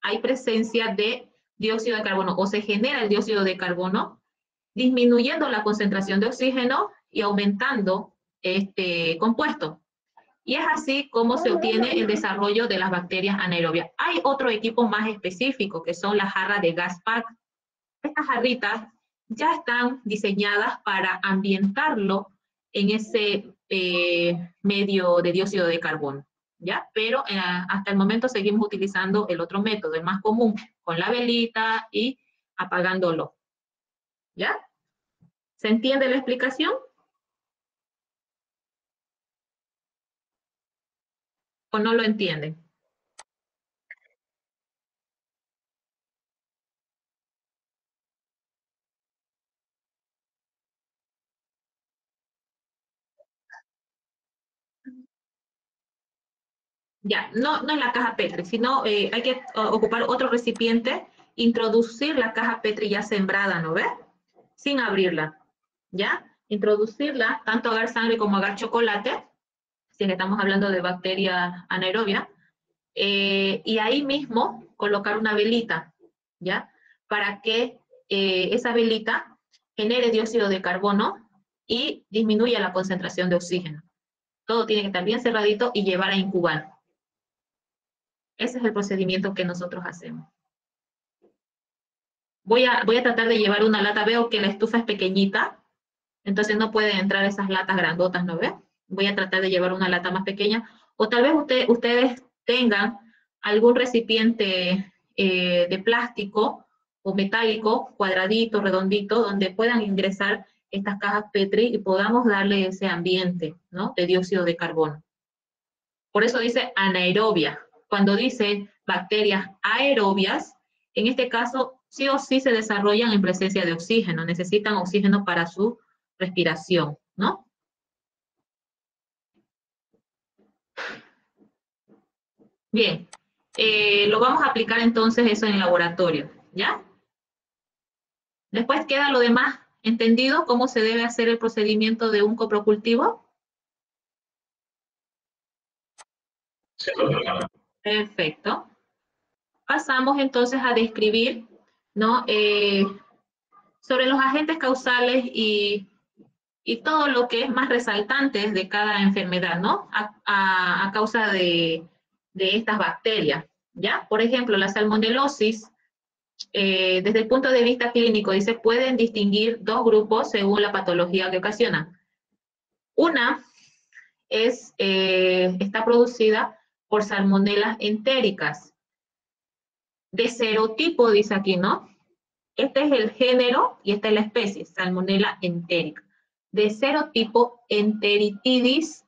hay presencia de dióxido de carbono, o se genera el dióxido de carbono, disminuyendo la concentración de oxígeno y aumentando este compuesto. Y es así como se obtiene el desarrollo de las bacterias anaerobias. Hay otro equipo más específico, que son las jarras de gas pack. Estas jarritas ya están diseñadas para ambientarlo en ese medio de dióxido de carbono, ¿ya? Pero hasta el momento seguimos utilizando el otro método, el más común, con la velita y apagándolo, ¿ya? ¿Se entiende la explicación? ¿O no lo entienden? Ya, no es la caja Petri, sino hay que ocupar otro recipiente, introducir la caja Petri ya sembrada, ¿no ves? Sin abrirla, ¿ya? Introducirla, tanto agar sangre como agar chocolate, si estamos hablando de bacteria anaerobia, y ahí mismo colocar una velita, ¿ya? Para que esa velita genere dióxido de carbono y disminuya la concentración de oxígeno. Todo tiene que estar bien cerradito y llevar a incubar. Ese es el procedimiento que nosotros hacemos. Voy a tratar de llevar una lata. Veo que la estufa es pequeñita, entonces no pueden entrar esas latas grandotas, ¿no ves? Voy a tratar de llevar una lata más pequeña. O tal vez ustedes tengan algún recipiente de plástico o metálico, cuadradito, redondito, donde puedan ingresar estas cajas Petri y podamos darle ese ambiente, ¿no? De dióxido de carbono. Por eso dice anaerobia. Cuando dice bacterias aerobias, en este caso sí o sí se desarrollan en presencia de oxígeno, necesitan oxígeno para su respiración, ¿no? Bien, lo vamos a aplicar entonces eso en el laboratorio, ¿ya? Después queda lo demás entendido, cómo se debe hacer el procedimiento de un coprocultivo. Perfecto. Pasamos entonces a describir, ¿no? Sobre los agentes causales y todo lo que es más resaltante de cada enfermedad, ¿no? A causa de estas bacterias, ¿ya? Por ejemplo, la salmonelosis desde el punto de vista clínico, dice, pueden distinguir dos grupos según la patología que ocasionan. Una está producida por salmonelas entéricas, de serotipo, dice aquí, ¿no? Este es el género y esta es la especie, Salmonella entérica. De serotipo Enteritidis,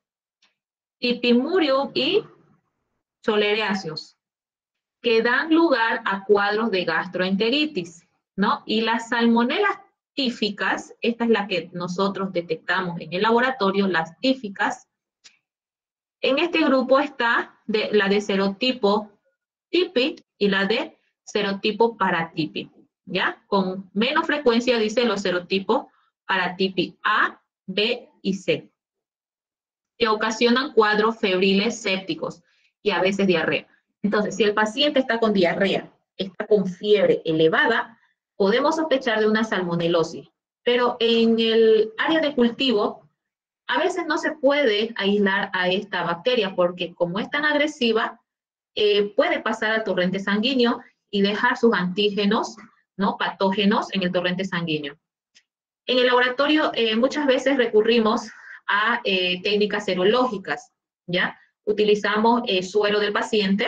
Typhimurium y Soleraceus, que dan lugar a cuadros de gastroenteritis, ¿no? Y las salmonelas tíficas, esta es la que nosotros detectamos en el laboratorio, las tíficas. En este grupo está la de serotipo Typhi y la de serotipo Paratyphi, ¿ya? Con menos frecuencia, dice, los serotipos Paratyphi A, B y C, que ocasionan cuadros febriles sépticos y a veces diarrea. Entonces, si el paciente está con diarrea, está con fiebre elevada, podemos sospechar de una salmonelosis. Pero en el área de cultivo, a veces no se puede aislar a esta bacteria porque como es tan agresiva, puede pasar al torrente sanguíneo y dejar sus antígenos, ¿no?, patógenos en el torrente sanguíneo. En el laboratorio muchas veces recurrimos a técnicas serológicas, ¿ya? Utilizamos suero del paciente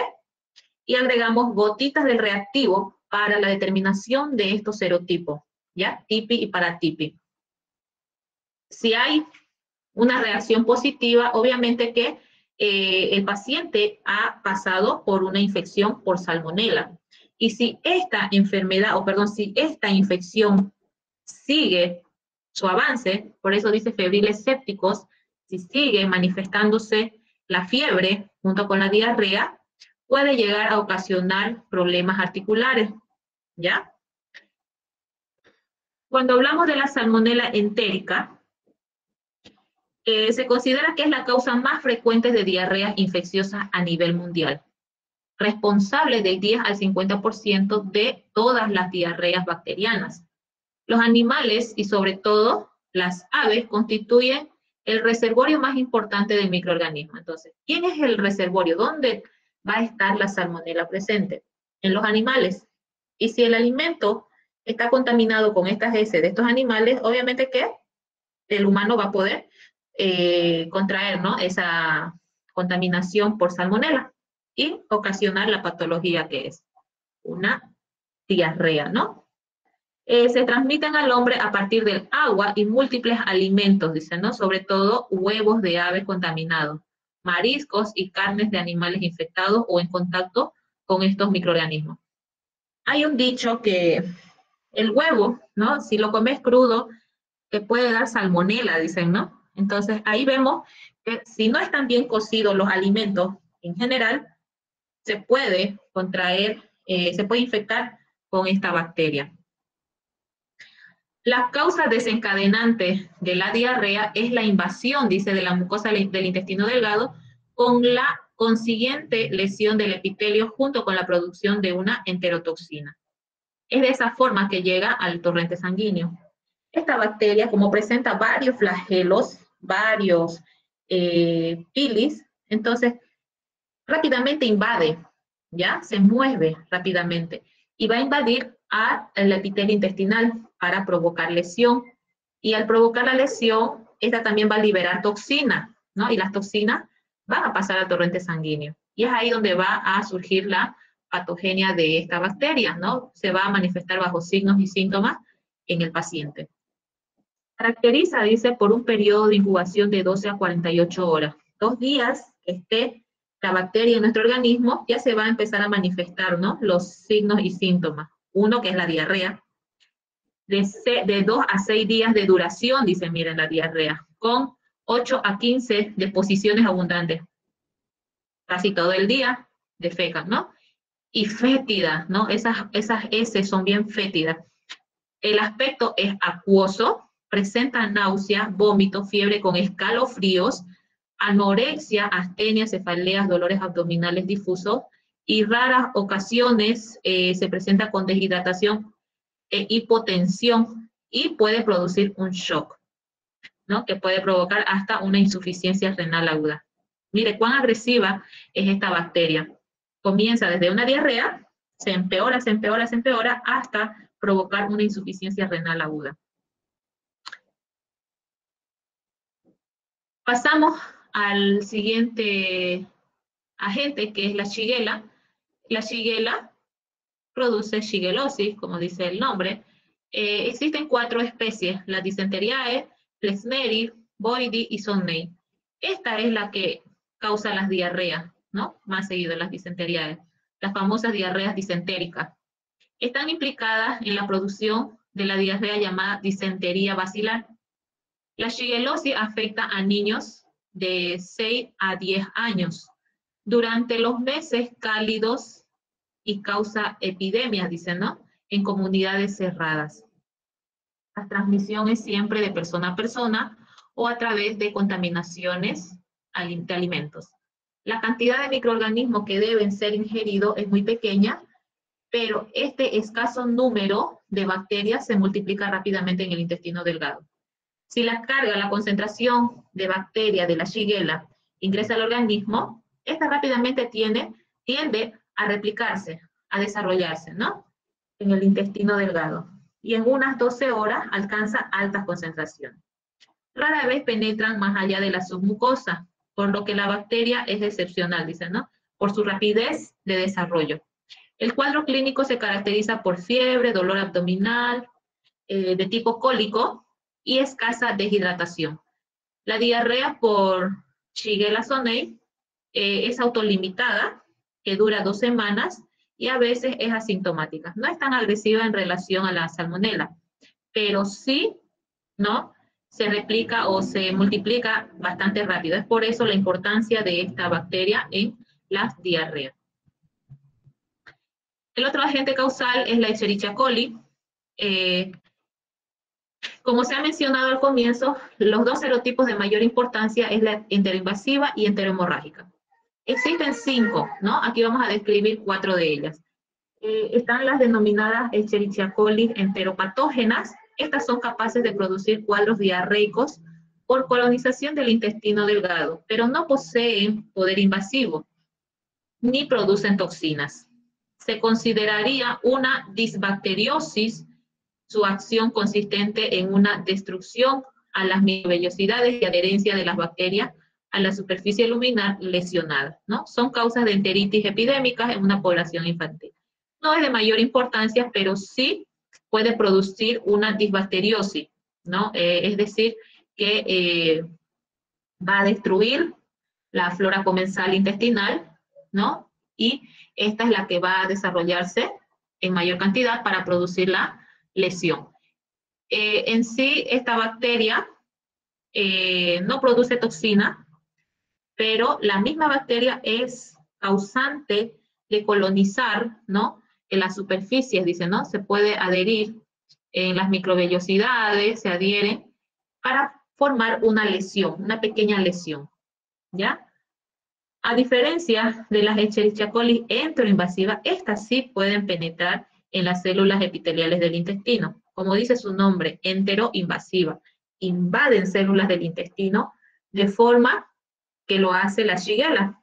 y agregamos gotitas del reactivo para la determinación de estos serotipos, ¿ya? Typhi y Paratyphi. Si hay una reacción positiva, obviamente que el paciente ha pasado por una infección por salmonela. Y si esta enfermedad, si esta infección sigue su avance, por eso dice febriles sépticos, si sigue manifestándose la fiebre junto con la diarrea, puede llegar a ocasionar problemas articulares, ¿ya? Cuando hablamos de la salmonela entérica, se considera que es la causa más frecuente de diarreas infecciosas a nivel mundial, responsable del 10 al 50% de todas las diarreas bacterianas. Los animales, y sobre todo las aves, constituyen el reservorio más importante del microorganismo. Entonces, ¿quién es el reservorio? ¿Dónde va a estar la salmonela presente? En los animales. Y si el alimento está contaminado con estas heces de estos animales, obviamente que el humano va a poder contraer, ¿no?, esa contaminación por salmonela y ocasionar la patología que es una diarrea, ¿no? Se transmiten al hombre a partir del agua y múltiples alimentos, dicen, ¿no? Sobre todo huevos de aves contaminados, mariscos y carnes de animales infectados o en contacto con estos microorganismos. Hay un dicho que el huevo, ¿no?, si lo comes crudo, te puede dar salmonela, dicen, ¿no? Entonces, ahí vemos que si no están bien cocidos los alimentos en general, se puede contraer, se puede infectar con esta bacteria. Las causas desencadenantes de la diarrea es la invasión, dice, de la mucosa del intestino delgado, con la consiguiente lesión del epitelio junto con la producción de una enterotoxina. Es de esa forma que llega al torrente sanguíneo. Esta bacteria, como presenta varios flagelos, varios pilis, entonces rápidamente invade, ¿ya? Se mueve rápidamente y va a invadir al epitelio intestinal para provocar lesión. Y al provocar la lesión, esta también va a liberar toxina, ¿no? Y las toxinas van a pasar al torrente sanguíneo. Y es ahí donde va a surgir la patogenia de esta bacteria, ¿no? Se va a manifestar bajo signos y síntomas en el paciente. Caracteriza, dice, por un periodo de incubación de 12 a 48 horas. 2 días que esté la bacteria en nuestro organismo, ya se va a empezar a manifestar, ¿no?, los signos y síntomas. Uno, que es la diarrea. De 2 a 6 días de duración, dice, miren, la diarrea, con 8 a 15 deposiciones abundantes. Casi todo el día defecan, ¿no? Y fétida, ¿no? Esas heces son bien fétidas. El aspecto es acuoso, presenta náusea, vómito, fiebre con escalofríos, anorexia, astenia, cefaleas, dolores abdominales difusos, y raras ocasiones se presenta con deshidratación e hipotensión y puede producir un shock, ¿no?, que puede provocar hasta una insuficiencia renal aguda. Mire cuán agresiva es esta bacteria. Comienza desde una diarrea se empeora, se empeora, se empeora hasta provocar una insuficiencia renal aguda. Pasamos al siguiente agente, que es la Shigella. La Shigella produce shigellosis, como dice el nombre. Existen 4 especies, la Dysenteriae, Flexneri, Boydii y Sonnei. Esta es la que causa las diarreas, ¿no? Más seguido las Dysenteriae, las famosas diarreas disentéricas. Están implicadas en la producción de la diarrea llamada disentería basilar. La shigellosis afecta a niños de 6 a 10 años durante los meses cálidos y causa epidemias, dicen, ¿no? En comunidades cerradas. La transmisión es siempre de persona a persona o a través de contaminaciones de alimentos. La cantidad de microorganismos que deben ser ingeridos es muy pequeña, pero este escaso número de bacterias se multiplica rápidamente en el intestino delgado. Si la carga, la concentración de bacterias de la Shigella ingresa al organismo, esta rápidamente tiende a replicarse, a desarrollarse, ¿no? En el intestino delgado. Y en unas 12 horas alcanza altas concentraciones. Rara vez penetran más allá de la submucosa, por lo que la bacteria es excepcional, dicen, ¿no? Por su rapidez de desarrollo. El cuadro clínico se caracteriza por fiebre, dolor abdominal, de tipo cólico y escasa deshidratación. La diarrea por Shigella sonnei es autolimitada, que dura 2 semanas y a veces es asintomática. No es tan agresiva en relación a la salmonela, pero sí, ¿no? Se replica o se multiplica bastante rápido. Es por eso la importancia de esta bacteria en las diarreas. El otro agente causal es la Escherichia coli. Como se ha mencionado al comienzo, los 2 serotipos de mayor importancia es la enteroinvasiva y enterohemorrágica. Existen 5, ¿no? Aquí vamos a describir 4 de ellas. Están las denominadas Escherichia coli enteropatógenas. Estas son capaces de producir cuadros diarreicos por colonización del intestino delgado, pero no poseen poder invasivo, ni producen toxinas. Se consideraría una disbacteriosis su acción consistente en una destrucción a las microvellosidades y adherencia de las bacterias a la superficie luminar lesionada, ¿no? Son causas de enteritis epidémicas en una población infantil. No es de mayor importancia, pero sí puede producir una disbacteriosis, ¿no? Es decir, que va a destruir la flora comensal intestinal, ¿no? Y esta es la que va a desarrollarse en mayor cantidad para producir la lesión. En sí, esta bacteria no produce toxina, pero la misma bacteria es causante de colonizar, ¿no? En las superficies, dice, ¿no? Se puede adherir en las microvellosidades, se adhieren para formar una lesión, una pequeña lesión, ¿ya? A diferencia de las Escherichia coli enteroinvasivas, estas sí pueden penetrar en las células epiteliales del intestino. Como dice su nombre, enteroinvasiva. Invaden células del intestino de forma que lo hace la Shigella.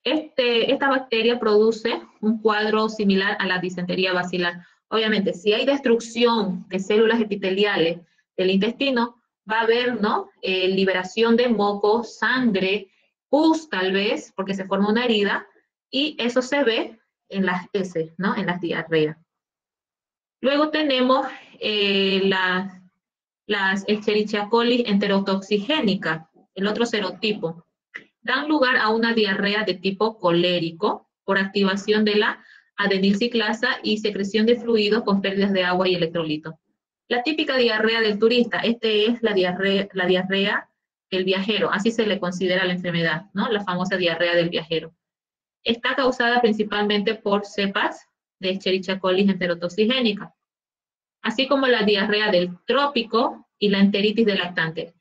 Esta bacteria produce un cuadro similar a la disentería basilar. Obviamente, si hay destrucción de células epiteliales del intestino, va a haber, ¿no? Liberación de moco, sangre, pus tal vez, porque se forma una herida, y eso se ve en las heces, ¿no? En las diarreas. Luego tenemos las Escherichia coli enterotoxigénicas, el otro serotipo. Dan lugar a una diarrea de tipo colérico por activación de la adenilciclasa y secreción de fluidos con pérdidas de agua y electrolitos. La típica diarrea del turista, es la diarrea del viajero, así se le considera la enfermedad, ¿no? La famosa diarrea del viajero. Está causada principalmente por cepas de Escherichia coli enterotoxigénica, así como la diarrea del trópico y la enteritis del lactante.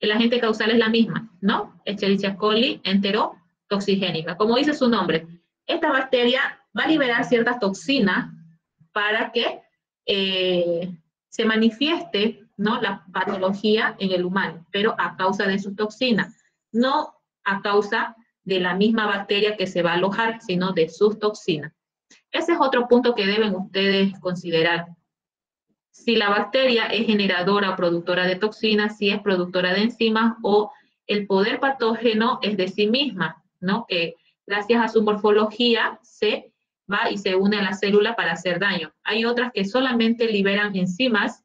El agente causal es la misma, ¿no? Escherichia coli enterotoxigénica. Como dice su nombre, esta bacteria va a liberar ciertas toxinas para que se manifieste, ¿no? La patología en el humano, pero a causa de sus toxinas, no a causa de la misma bacteria que se va a alojar, sino de sus toxinas. Ese es otro punto que deben ustedes considerar. Si la bacteria es generadora o productora de toxinas, si es productora de enzimas o el poder patógeno es de sí misma, ¿no? Que gracias a su morfología se va y se une a la célula para hacer daño. Hay otras que solamente liberan enzimas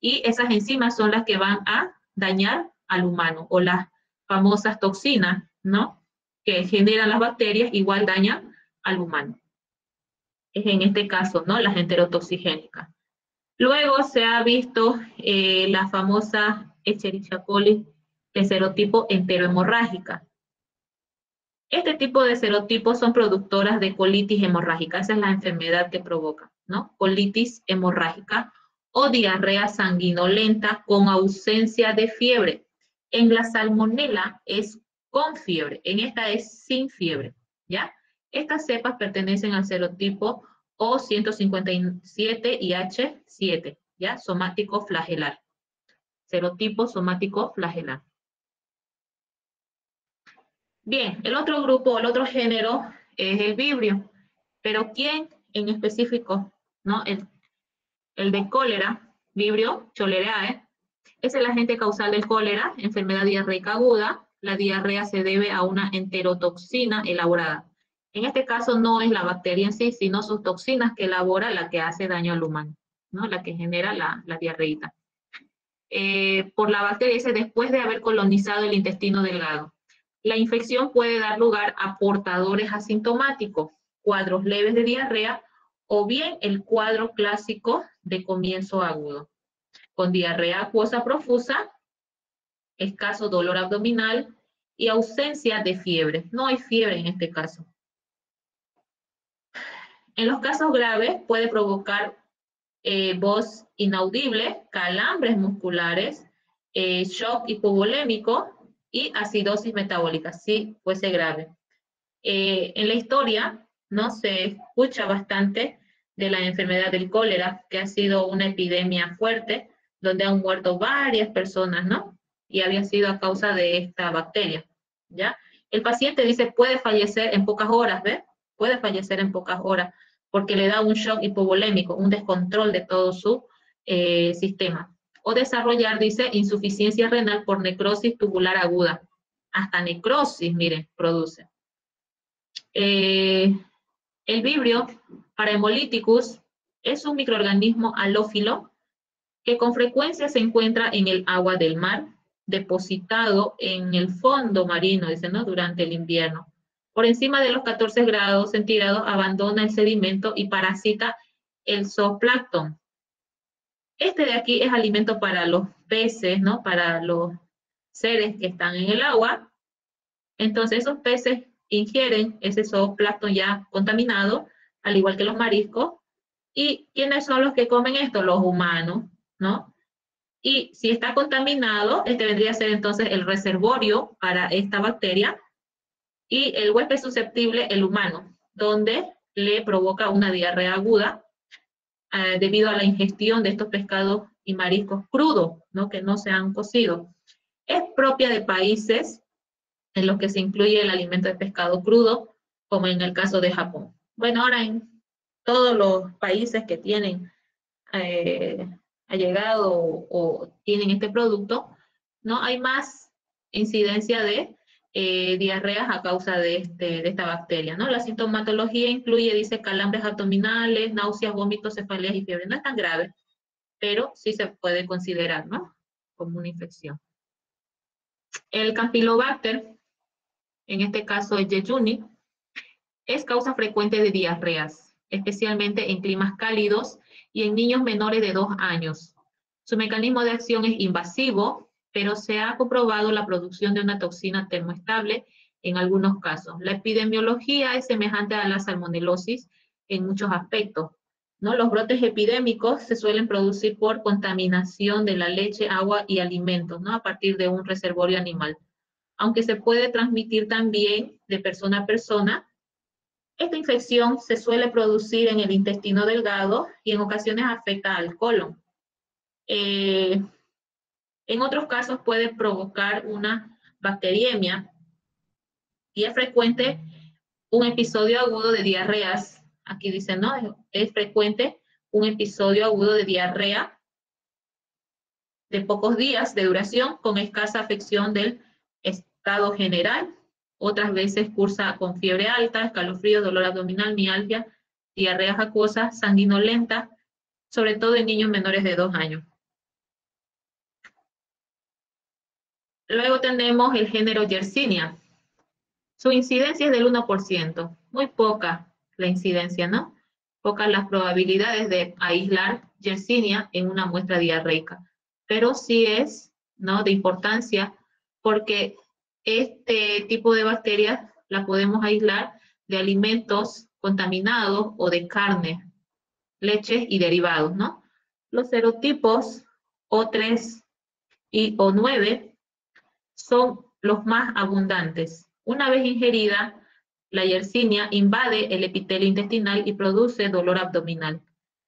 y esas enzimas son las que van a dañar al humano o las famosas toxinas, ¿no? Que generan las bacterias igual dañan al humano. Es en este caso, ¿no? Las enterotoxigénicas. Luego se ha visto la famosa Escherichia coli de serotipo enterohemorrágica. Este tipo de serotipos son productoras de colitis hemorrágica, esa es la enfermedad que provoca, ¿no? Colitis hemorrágica o diarrea sanguinolenta con ausencia de fiebre. En la salmonela es con fiebre, en esta es sin fiebre, ¿ya? Estas cepas pertenecen al serotipo O157 y H7, ¿ya? Somático flagelar. Serotipo somático flagelar. Bien, el otro grupo, el otro género es el vibrio. Pero ¿quién en específico? ¿No? El de cólera, vibrio cholerae, es el agente causal del cólera, enfermedad diarreica aguda. La diarrea se debe a una enterotoxina elaborada. En este caso no es la bacteria en sí, sino sus toxinas que elabora la que hace daño al humano, ¿no? La que genera la diarreíta. Por la bacteria dice después de haber colonizado el intestino delgado. La infección puede dar lugar a portadores asintomáticos, cuadros leves de diarrea o bien el cuadro clásico de comienzo agudo, con diarrea acuosa profusa, escaso dolor abdominal y ausencia de fiebre. No hay fiebre en este caso. En los casos graves puede provocar voz inaudible, calambres musculares, shock hipovolémico y acidosis metabólica, si fuese grave. En la historia, ¿no? Se escucha bastante de la enfermedad del cólera, que ha sido una epidemia fuerte, donde han muerto varias personas, ¿no? Y había sido a causa de esta bacteria, ¿ya? El paciente dice puede fallecer en pocas horas, ¿ves? Puede fallecer en pocas horas, porque le da un shock hipovolémico, un descontrol de todo su sistema. O desarrollar, dice, insuficiencia renal por necrosis tubular aguda. Hasta necrosis, miren, produce. El vibrio Parahemolyticus es un microorganismo halófilo que con frecuencia se encuentra en el agua del mar, depositado en el fondo marino, dice, ¿no? Durante el invierno. Por encima de los 14 grados centígrados abandona el sedimento y parasita el zooplancton. Este de aquí es alimento para los peces, ¿no? Para los seres que están en el agua. Entonces esos peces ingieren ese zooplancton ya contaminado, al igual que los mariscos. ¿Y quiénes son los que comen esto? Los humanos, ¿no? Y si está contaminado, este vendría a ser entonces el reservorio para esta bacteria y el huésped susceptible, el humano, donde le provoca una diarrea aguda debido a la ingestión de estos pescados y mariscos crudos, ¿no? Que no se han cocido. Es propia de países en los que se incluye el alimento de pescado crudo, como en el caso de Japón. Bueno, ahora en todos los países que tienen allegado o tienen este producto, ¿no? Hay más incidencia de diarreas a causa de esta bacteria, ¿no? La sintomatología incluye, dice, calambres abdominales, náuseas, vómitos, cefaleas y fiebre. No es tan grave, pero sí se puede considerar, ¿no? Como una infección. El Campylobacter, en este caso el Yeyuni, es causa frecuente de diarreas, especialmente en climas cálidos y en niños menores de 2 años. Su mecanismo de acción es invasivo, pero se ha comprobado la producción de una toxina termoestable en algunos casos. La epidemiología es semejante a la salmonelosis en muchos aspectos, ¿no? Los brotes epidémicos se suelen producir por contaminación de la leche, agua y alimentos, ¿no? A partir de un reservorio animal. Aunque se puede transmitir también de persona a persona, esta infección se suele producir en el intestino delgado y en ocasiones afecta al colon. En otros casos puede provocar una bacteriemia y es frecuente un episodio agudo de diarreas aquí dice, ¿no? Es frecuente un episodio agudo de diarrea de pocos días de duración con escasa afección del estado general. Otras veces cursa con fiebre alta, escalofrío, dolor abdominal, mialgia, diarrea acuosa, sanguinolenta, sobre todo en niños menores de 2 años. Luego tenemos el género Yersinia. Su incidencia es del 1%, muy poca la incidencia, ¿no? Pocas las probabilidades de aislar Yersinia en una muestra diarreica, pero sí es, ¿no?, de importancia porque este tipo de bacterias la podemos aislar de alimentos contaminados o de carne, leches y derivados, ¿no? Los serotipos O3 y O9 son los más abundantes. Una vez ingerida, la Yersinia invade el epitelio intestinal y produce dolor abdominal,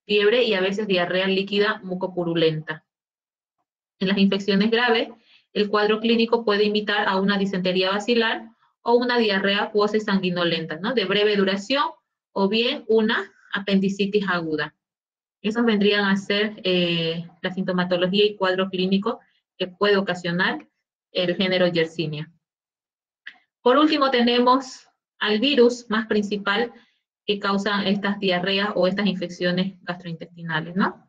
fiebre y a veces diarrea líquida mucopurulenta. En las infecciones graves, el cuadro clínico puede imitar a una disentería basilar o una diarrea acuosa y sanguinolenta, ¿no?, de breve duración, o bien una apendicitis aguda. Esos vendrían a ser la sintomatología y cuadro clínico que puede ocasionar el género Yersinia. Por último tenemos al virus más principal que causan estas diarreas o estas infecciones gastrointestinales, ¿no?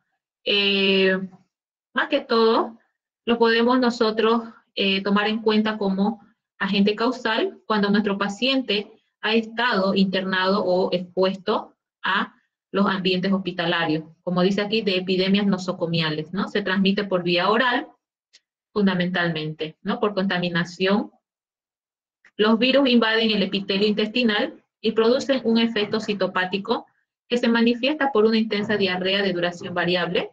Más que todo, lo podemos nosotros tomar en cuenta como agente causal cuando nuestro paciente ha estado internado o expuesto a los ambientes hospitalarios, como dice aquí, de epidemias nosocomiales, ¿no? Se transmite por vía oral, fundamentalmente, ¿no?, por contaminación. Los virus invaden el epitelio intestinal y producen un efecto citopático que se manifiesta por una intensa diarrea de duración variable,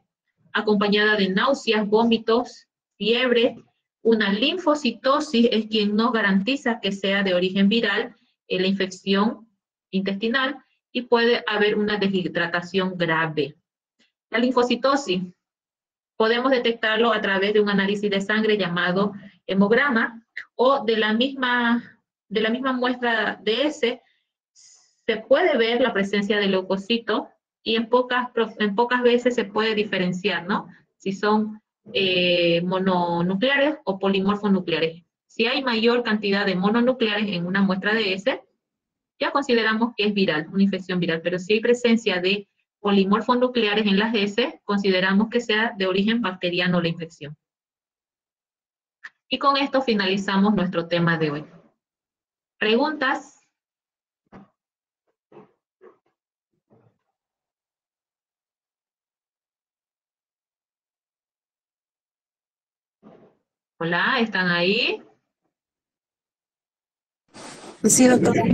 acompañada de náuseas, vómitos, fiebre. Una linfocitosis es quien no garantiza que sea de origen viral la infección intestinal y puede haber una deshidratación grave. La linfocitosis podemos detectarlo a través de un análisis de sangre llamado hemograma o de la misma muestra de ese se puede ver la presencia de leucocitos y en pocas veces se puede diferenciar, ¿no?, si son mononucleares o polimorfonucleares. Si hay mayor cantidad de mononucleares en una muestra de ese, ya consideramos que es viral, una infección viral, pero si hay presencia de polimorfonucleares en las S, consideramos que sea de origen bacteriano la infección. Y con esto finalizamos nuestro tema de hoy. ¿Preguntas? Hola, ¿están ahí? Sí, doctora.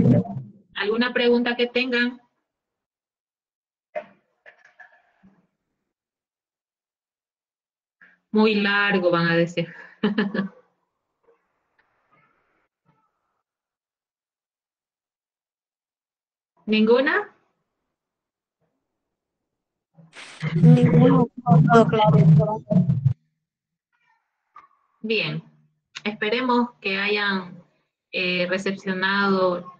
¿Alguna pregunta que tengan? Muy largo, van a decir. ¿Ninguna? Ninguno. Todo claro, doctora. Bien. Esperemos que hayan recepcionado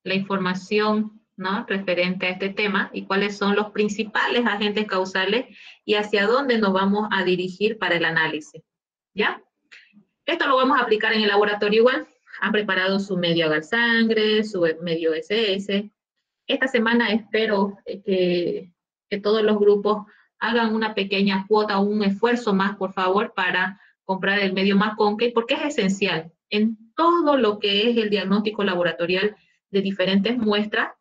la información, ¿no?, referente a este tema y cuáles son los principales agentes causales y hacia dónde nos vamos a dirigir para el análisis. ¿Ya? Esto lo vamos a aplicar en el laboratorio igual. Han preparado su medio agar sangre, su medio SS. Esta semana espero que todos los grupos hagan una pequeña cuota o un esfuerzo más, por favor, para comprar el medio McConkey, porque es esencial. En todo lo que es el diagnóstico laboratorial de diferentes muestras,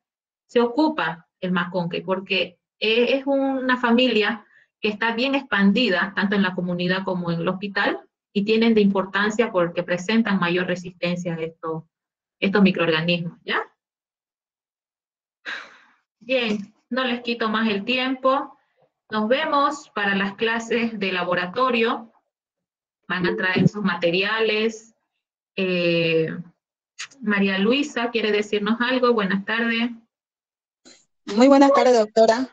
se ocupa el McConkey, porque es una familia que está bien expandida, tanto en la comunidad como en el hospital, y tienen de importancia porque presentan mayor resistencia a estos microorganismos, ¿ya? Bien, no les quito más el tiempo. Nos vemos para las clases de laboratorio. Van a traer sus materiales. María Luisa, ¿quiere decirnos algo? Buenas tardes. Muy buenas tardes, doctora.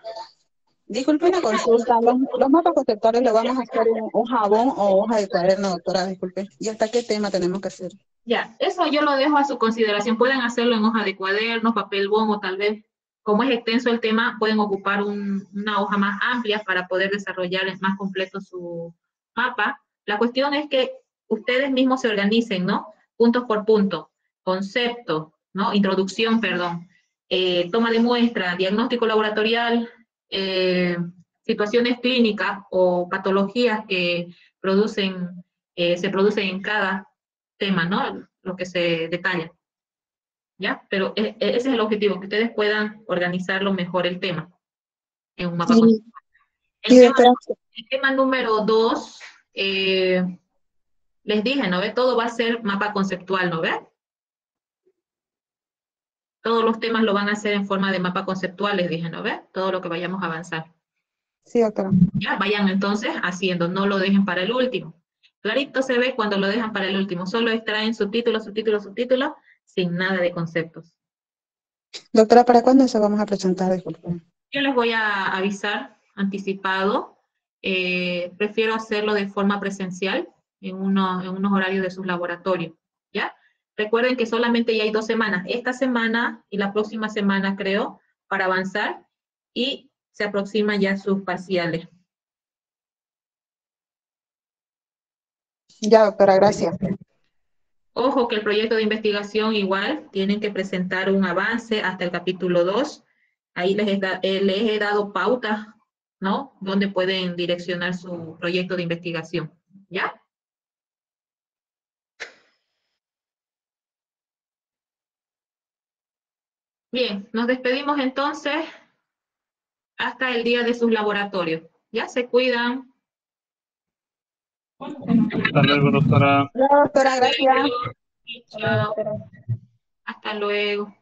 Disculpe una consulta. Los mapas conceptuales los vamos a hacer en un jabón o hoja de cuaderno, doctora, disculpe. ¿Y hasta qué tema tenemos que hacer? Ya, eso yo lo dejo a su consideración. Pueden hacerlo en hoja de cuaderno, papel bond o tal vez como es extenso el tema, pueden ocupar una hoja más amplia para poder desarrollar más completo su mapa. La cuestión es que ustedes mismos se organicen, ¿no? Puntos por punto, concepto, ¿no? Introducción, perdón, toma de muestra, diagnóstico laboratorial, situaciones clínicas o patologías que se producen en cada tema, ¿no? Lo que se detalla. ¿Ya? Pero ese es el objetivo, que ustedes puedan organizarlo mejor el tema en un mapa conceptual. Y doctora, El tema número 2, les dije, ¿no ve? Todo va a ser mapa conceptual, ¿no ve? Todos los temas lo van a hacer en forma de mapa conceptual, les dije, ¿no ve? Todo lo que vayamos a avanzar. sí, doctora. Ya, vayan entonces haciendo, no lo dejen para el último. Clarito se ve cuando lo dejan para el último, solo extraen subtítulos, subtítulos, subtítulos, sin nada de conceptos. Doctora, ¿para cuándo eso vamos a presentar? Disculpe. Yo les voy a avisar anticipado. Prefiero hacerlo de forma presencial en unos horarios de sus laboratorios, ¿ya? Recuerden que solamente ya hay 2 semanas, esta semana y la próxima semana, creo, para avanzar, y se aproximan ya sus parciales. Ya, doctora, gracias. Ojo que el proyecto de investigación igual tienen que presentar un avance hasta el capítulo 2. Ahí les he dado pautas, ¿no? Donde pueden direccionar su proyecto de investigación, ¿ya? Bien, nos despedimos entonces hasta el día de sus laboratorios. ¿Ya? Se cuidan. Hasta luego, doctora. Doctora, gracias. Chao. Hasta luego.